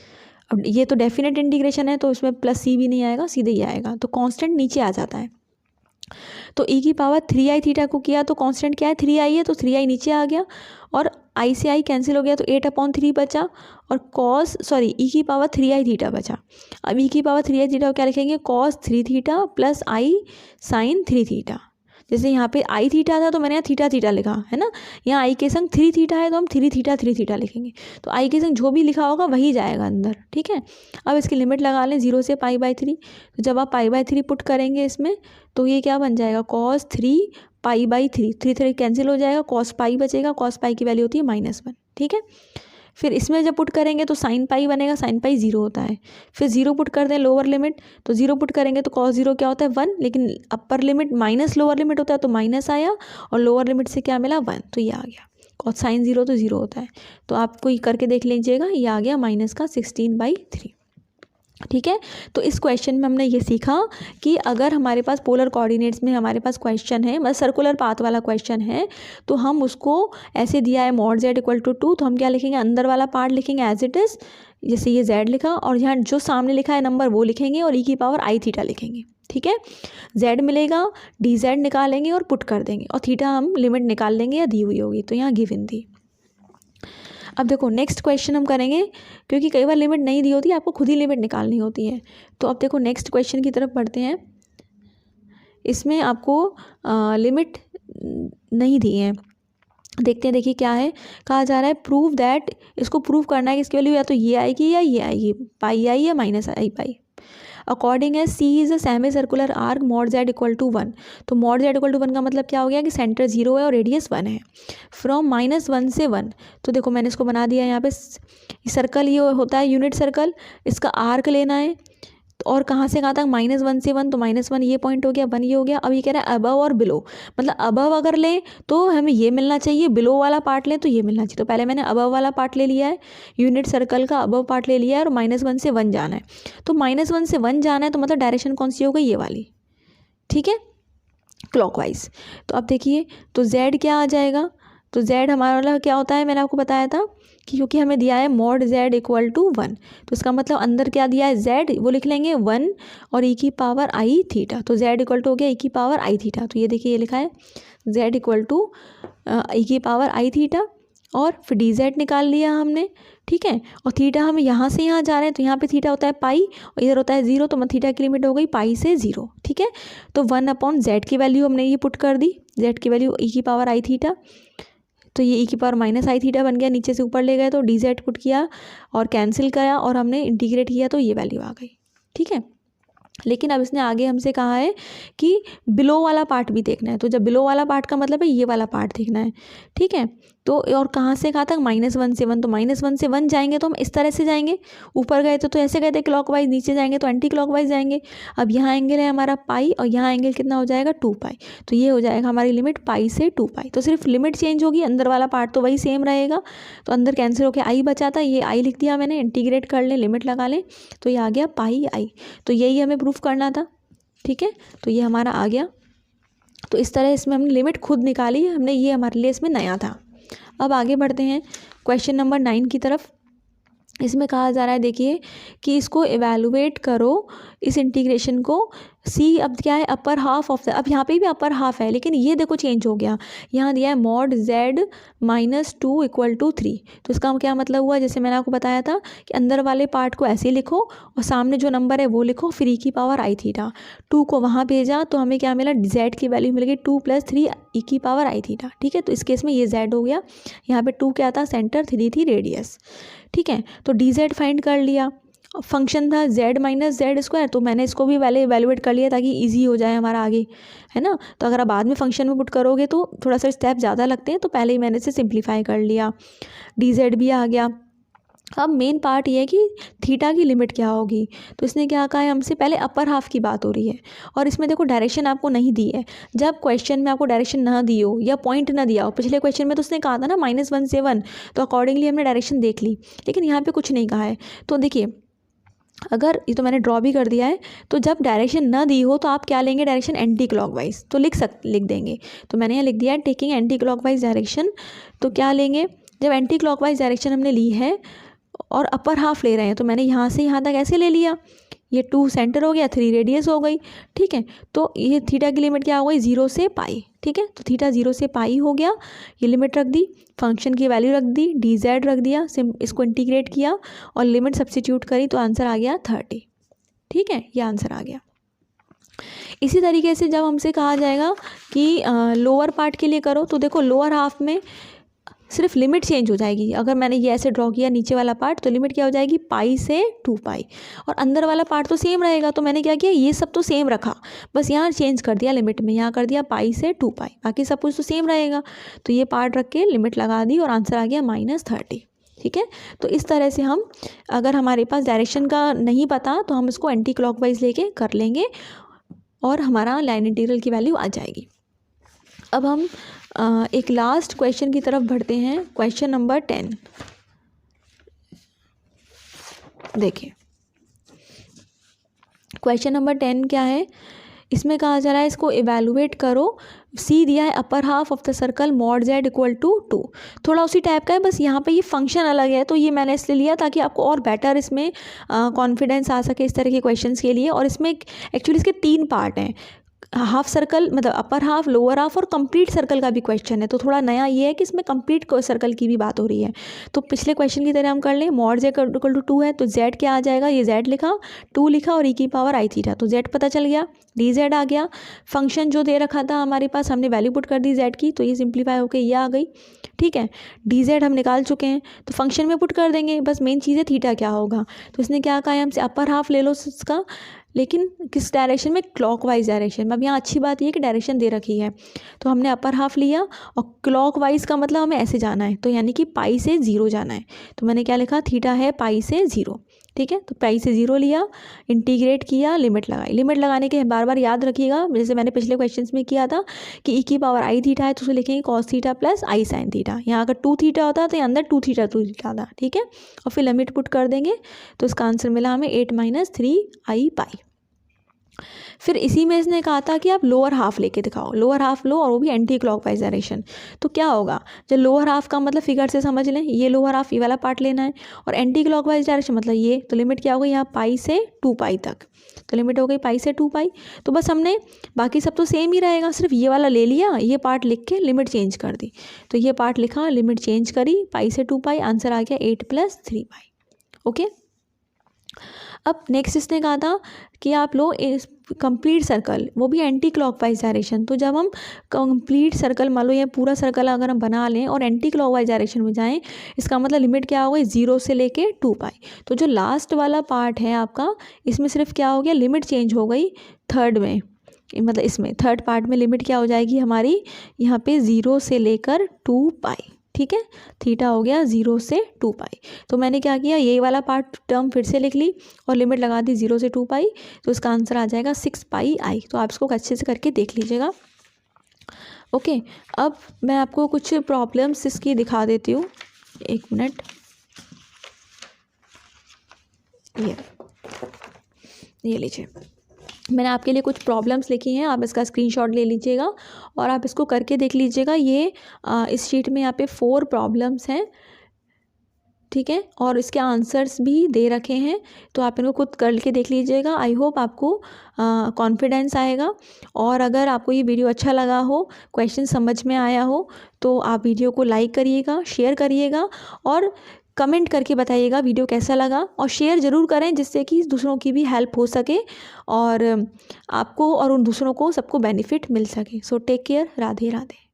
अब ये तो डेफिनेट इंटीग्रेशन है तो इसमें प्लस सी भी नहीं आएगा, सीधे ही आएगा, तो कांस्टेंट नीचे आ जाता है। तो ई की पावर 3 आई थीटा को किया तो कांस्टेंट क्या है, 3 आई है, तो 3 आई नीचे आ गया, और आई से आई कैंसिल हो गया तो 8/3 बचा, और ई की पावर 3 आई थीटा बचा। अब ई की पावर 3 आई थीटा को क्या लिखेंगे, कॉस 3 थीटा प्लस आई साइन 3 थीटा। जैसे यहाँ पे आई थीटा था तो मैंने यहाँ थीटा थीटा लिखा है ना, यहाँ आई के संग 3 थीटा है तो हम 3 थीटा लिखेंगे, तो आई के संग जो भी लिखा होगा वही जाएगा अंदर। ठीक है, अब इसकी लिमिट लगा लें 0 से π/3, तो जब आप π/3 पुट करेंगे इसमें तो ये क्या बन जाएगा, cos 3 π/3, 3 कैंसिल हो जाएगा, cos पाई बचेगा, cos पाई की वैल्यू होती है -1। ठीक है, फिर इसमें जब पुट करेंगे तो साइन पाई बनेगा, साइन पाई 0 होता है, फिर 0 पुट कर दें लोअर लिमिट, तो 0 पुट करेंगे तो cos 0 क्या होता है 1, लेकिन upper limit minus lower limit होता है तो माइनस आया, और लोअर लिमिट से क्या मिला 1, तो ये आ गया, cos साइन 0 तो 0 होता है, तो आपको ये करके देख लीजिएगा, ये आ गया -16/3। ठीक है, तो इस क्वेश्चन में हमने ये सीखा कि अगर हमारे पास पोलर कोऑर्डिनेट्स में हमारे पास क्वेश्चन है, मतलब सर्कुलर पाथ वाला क्वेश्चन है, तो हम उसको ऐसे दिया है मॉड z इक्वल टू 2, तो हम क्या लिखेंगे, अंदर वाला पार्ट लिखेंगे एज इट इज़, जैसे ये z लिखा, और यहाँ जो सामने लिखा है नंबर वो लिखेंगे, और ई की पावर आई थीटा लिखेंगे। ठीक है, z मिलेगा, dz निकालेंगे और पुट कर देंगे, और थीटा हम लिमिट निकाल लेंगे या दी हुई होगी, तो यहाँ गिवन थी। अब देखो नेक्स्ट क्वेश्चन हम करेंगे, क्योंकि कई बार लिमिट नहीं दी होती, आपको खुद ही लिमिट निकालनी होती है। तो अब देखो नेक्स्ट क्वेश्चन की तरफ बढ़ते हैं। इसमें आपको लिमिट नहीं दी है, देखते हैं। देखिए क्या है, कहा जा रहा है प्रूव दैट, इसको प्रूव करना है कि इसकी वैल्यू या तो ये आएगी या ये आएगी, पाई आई या minus i pi. According as c is a semi circular arc mod z equal to 1। तो मॉड जेड इक्वल टू 1 का मतलब क्या हो गया कि सेंटर 0 है और रेडियस 1 है। फ्रॉम -1 से 1, तो देखो मैंने इसको बना दिया यहाँ पे सर्कल, ये होता है यूनिट सर्कल, इसका आर्क लेना है। तो और कहाँ से कहाँ तक, -1 से 1, तो -1 ये पॉइंट हो गया, 1 ये हो गया। अब ये कह रहा है अबव और बिलो, मतलब अबव अगर लें तो हमें ये मिलना चाहिए, बिलो वाला पार्ट लें तो ये मिलना चाहिए। तो पहले मैंने अबव वाला पार्ट ले लिया है, यूनिट सर्कल का अबव पार्ट ले लिया है, और -1 से 1 जाना है। तो -1 से 1 जाना है तो मतलब डायरेक्शन कौन सी हो गई, ये वाली, ठीक है, क्लॉकवाइज। तो अब देखिए, तो z क्या आ जाएगा, तो z हमारा वाला क्या होता है, मैंने आपको बताया था कि क्योंकि हमें दिया है मॉड z इक्वल टू 1, तो इसका मतलब अंदर क्या दिया है z, वो लिख लेंगे 1 और e की पावर i थीटा। तो z इक्वल टू हो गया e की पावर i थीटा। तो ये देखिए, ये लिखा है z इक्वल टू e की पावर i थीटा, और फिर dz निकाल लिया हमने, ठीक है। और थीटा हम यहाँ से यहाँ जा रहे हैं, तो यहाँ पे थीटा होता है पाई और इधर होता है 0, तो थीटा की लिमिट हो गई पाई से 0, ठीक है। तो 1/z की वैल्यू हमने ये पुट कर दी, z की वैल्यू e की पावर i थीटा, तो ये e की पावर माइनस आई थीटा बन गया, नीचे से ऊपर ले गए तो dz पुट किया और कैंसिल करा और हमने इंटीग्रेट किया तो ये वैल्यू आ गई, ठीक है। लेकिन अब इसने आगे हमसे कहा है कि बिलो वाला पार्ट भी देखना है, तो जब बिलो वाला पार्ट का मतलब है ये वाला पार्ट देखना है, ठीक है। तो और कहाँ से कहाँ तक, -1 से 1, तो -1 से 1 जाएंगे तो हम इस तरह से जाएंगे, ऊपर गए तो ऐसे गए थे क्लॉकवाइज, नीचे जाएंगे तो एंटी क्लॉकवाइज जाएंगे। अब यहाँ एंगल है हमारा पाई और यहाँ एंगल कितना हो जाएगा 2 पाई, तो ये हो जाएगा हमारी लिमिट पाई से 2 पाई। तो सिर्फ लिमिट चेंज होगी, अंदर वाला पार्ट तो वही सेम रहेगा, तो अंदर कैंसिल होकर आई बचा था, ये आई लिख दिया मैंने, इंटीग्रेट कर लें, लिमिट लगा लें, तो ये आ गया पाई आई। तो यही हमें प्रूफ करना था, ठीक है। तो ये हमारा आ गया। तो इस तरह इसमें हमने लिमिट खुद निकाली, हमने, ये हमारे लिए इसमें नया था। अब आगे बढ़ते हैं क्वेश्चन नंबर 9 की तरफ। इसमें कहा जा रहा है, देखिए कि इसको इवैल्यूएट करो, इस इंटीग्रेशन को, सी अब क्या है अपर हाफ ऑफ द, अब यहाँ पे भी अपर हाफ है लेकिन ये देखो चेंज हो गया, यहाँ दिया है मॉड z -2 इक्वल टू 3। तो इसका क्या मतलब हुआ, जैसे मैंने आपको बताया था कि अंदर वाले पार्ट को ऐसे लिखो और सामने जो नंबर है वो लिखो, फिर e की पावर i थीटा, 2 को वहाँ भेजा तो हमें क्या मिला, z की वैल्यू मिल गई 2 + 3 e की पावर i थीटा, ठीक है। तो इस केस में ये z हो गया, यहाँ पे 2 क्या था, सेंटर, 3 थी रेडियस, ठीक है। तो dz फाइंड कर लिया, फंक्शन था z - z², तो मैंने इसको भी पहले इवैल्यूएट कर लिया ताकि इजी हो जाए हमारा आगे, है ना। तो अगर आप बाद में फंक्शन में पुट करोगे तो थोड़ा सा स्टेप ज़्यादा लगते हैं, तो पहले ही मैंने इसे सिंप्लीफाई कर लिया, dz भी आ गया। अब मेन पार्ट ये है कि थीटा की लिमिट क्या होगी। तो इसने क्या कहा है हमसे, पहले अपर हाफ की बात हो रही है और इसमें देखो डायरेक्शन आपको नहीं दी है। जब क्वेश्चन में आपको डायरेक्शन ना दी हो या पॉइंट ना दिया हो, पिछले क्वेश्चन में तो उसने कहा था ना -1 से 1, तो अकॉर्डिंगली हमने डायरेक्शन देख ली, लेकिन यहाँ पे कुछ नहीं कहा है। तो देखिए, अगर ये तो मैंने ड्रॉ भी कर दिया है, तो जब डायरेक्शन ना दी हो तो आप क्या लेंगे, डायरेक्शन एंटी क्लॉकवाइज, तो लिख देंगे। तो मैंने यहाँ लिख दिया है टेकिंग एंटी क्लॉकवाइज डायरेक्शन। तो क्या लेंगे, जब एंटी क्लॉकवाइज डायरेक्शन हमने ली है और अपर हाफ ले रहे हैं, तो मैंने यहाँ से यहाँ तक ऐसे ले लिया, ये 2 सेंटर हो गया, 3 रेडियस हो गई, ठीक है। तो ये थीटा की लिमिट क्या हो गई, 0 से पाई, ठीक है। तो थीटा 0 से पाई हो गया, ये लिमिट रख दी, फंक्शन की वैल्यू रख दी, dz रख दिया, इसको इंटीग्रेट किया और लिमिट सब्स्टिट्यूट करी, तो आंसर आ गया 30, ठीक है, ये आंसर आ गया। इसी तरीके से जब हमसे कहा जाएगा कि लोअर पार्ट के लिए करो, तो देखो लोअर हाफ में सिर्फ लिमिट चेंज हो जाएगी। अगर मैंने ये ऐसे ड्रॉ किया नीचे वाला पार्ट, तो लिमिट क्या हो जाएगी, पाई से 2 पाई, और अंदर वाला पार्ट तो सेम रहेगा। तो मैंने क्या किया, ये सब तो सेम रखा, बस यहाँ चेंज कर दिया लिमिट में, यहाँ कर दिया पाई से 2 पाई, बाकी सब कुछ तो सेम रहेगा। तो ये पार्ट रख के लिमिट लगा दी और आंसर आ गया -30, ठीक है। तो इस तरह से हम, अगर हमारे पास डायरेक्शन का नहीं पता तो हम इसको एंटी क्लॉकवाइज लेके कर लेंगे और हमारा लाइन इंटीग्रल की वैल्यू आ जाएगी। अब हम एक लास्ट क्वेश्चन की तरफ बढ़ते हैं, क्वेश्चन नंबर 10। देखिए क्वेश्चन नंबर 10 क्या है, इसमें कहा जा रहा है इसको इवैल्यूएट करो, सी दिया है upper half of the circle mod z equal to 2। थोड़ा उसी टाइप का है, बस यहाँ पे ये फंक्शन अलग है, तो ये मैंने इसलिए लिया ताकि आपको और बेटर इसमें कॉन्फिडेंस आ सके इस तरह के क्वेश्चंस के लिए। और इसमें एक्चुअली इसके 3 पार्ट हैं, हाफ सर्कल मतलब अपर हाफ, लोअर हाफ और कंप्लीट सर्कल का भी क्वेश्चन है। तो थोड़ा नया ये है कि इसमें कंप्लीट सर्कल की भी बात हो रही है। तो पिछले क्वेश्चन की तरह हम कर लें, मॉड z इक्वल टू 2 है तो z क्या आ जाएगा, ये z लिखा, 2 लिखा और e की पावर i थीटा, तो z पता चल गया, dz आ गया। फंक्शन जो दे रखा था हमारे पास, हमने वैल्यू पुट कर दी z की, तो ये सिंप्लीफाई होकर ये आ गई। ठीक है, dz हम निकाल चुके हैं, तो फंक्शन में पुट कर देंगे, बस मेन चीज़ है थीटा क्या होगा। तो इसने क्या कहा है हमसे, अपर हाफ ले लो इसका, लेकिन किस डायरेक्शन में, क्लॉकवाइज डायरेक्शन में। अब यहाँ अच्छी बात ये है कि डायरेक्शन दे रखी है, तो हमने अपर हाफ लिया और क्लॉकवाइज का मतलब हमें ऐसे जाना है, तो यानी कि पाई से 0 जाना है। तो मैंने क्या लिखा, थीटा है पाई से 0। ठीक है, तो पाई से 0 लिया, इंटीग्रेट किया, लिमिट लगाई। लिमिट लगाने के बार बार याद रखिएगा, जैसे मैंने पिछले क्वेश्चंस में किया था कि ई की पावर आई थीटा है तो उसे लिखेंगे कॉस थीटा प्लस आई साइन थीटा। यहाँ अगर 2 थीटा होता तो अंदर 2 थीटा था। ठीक है, और फिर लिमिट पुट कर देंगे, तो इसका आंसर मिला हमें 8 - 3 आई पाई। फिर इसी में इसने कहा था कि आप लोअर हाफ लेके दिखाओ, लोअर हाफ लो और वो भी एंटी क्लॉकवाइज डायरेक्शन। तो क्या होगा, जब लोअर हाफ का मतलब फिगर से समझ लें, ये लोअर हाफ, ये वाला पार्ट लेना है, और एंटी क्लॉकवाइज डायरेक्शन मतलब ये, तो लिमिट क्या होगी यहाँ पाई से 2 पाई तक, तो लिमिट हो गई पाई से 2 पाई। तो बस हमने बाकी सब तो सेम ही रहेगा, सिर्फ ये वाला ले लिया, ये पार्ट लिख के लिमिट चेंज कर दी, तो ये पार्ट लिखा, लिमिट चेंज करी, पाई से 2 पाई, आंसर आ गया 8 + 3 पाई। ओके, अब नेक्स्ट इसने कहा था कि आप लो इस कंप्लीट सर्कल, वो भी एंटी क्लॉकवाइज डायरेक्शन। तो जब हम कंप्लीट सर्कल, मान लो ये पूरा सर्कल अगर हम बना लें और एंटी क्लॉकवाइज डायरेक्शन में जाएं, इसका मतलब लिमिट क्या होगी, 0 से लेके 2 पाई। तो जो लास्ट वाला पार्ट है आपका, इसमें सिर्फ क्या हो गया, लिमिट चेंज हो गई थर्ड में, मतलब इसमें थर्ड पार्ट में लिमिट क्या हो जाएगी हमारी, यहाँ पे 0 से लेकर 2 पाई। ठीक है, थीटा हो गया 0 से 2 पाई। तो मैंने क्या किया, ये वाला पार्ट टर्म फिर से लिख ली और लिमिट लगा दी 0 से 2 पाई, तो इसका आंसर आ जाएगा 6 पाई आई। तो आप इसको अच्छे से करके देख लीजिएगा। ओके, अब मैं आपको कुछ प्रॉब्लम्स इसकी दिखा देती हूँ, 1 मिनट। ये लीजिए, मैंने आपके लिए कुछ प्रॉब्लम्स लिखी हैं, आप इसका स्क्रीनशॉट ले लीजिएगा और आप इसको करके देख लीजिएगा। ये इस शीट में यहाँ पे 4 प्रॉब्लम्स हैं। ठीक है, और इसके आंसर्स भी दे रखे हैं, तो आप इनको खुद करके देख लीजिएगा। आई होप आपको कॉन्फिडेंस आएगा। और अगर आपको ये वीडियो अच्छा लगा हो, क्वेश्चन समझ में आया हो, तो आप वीडियो को लाइक करिएगा, शेयर करिएगा और कमेंट करके बताइएगा वीडियो कैसा लगा, और शेयर ज़रूर करें जिससे कि दूसरों की भी हेल्प हो सके और आपको और उन दूसरों को सबको बेनिफिट मिल सके। So take care, Radhe Radhe.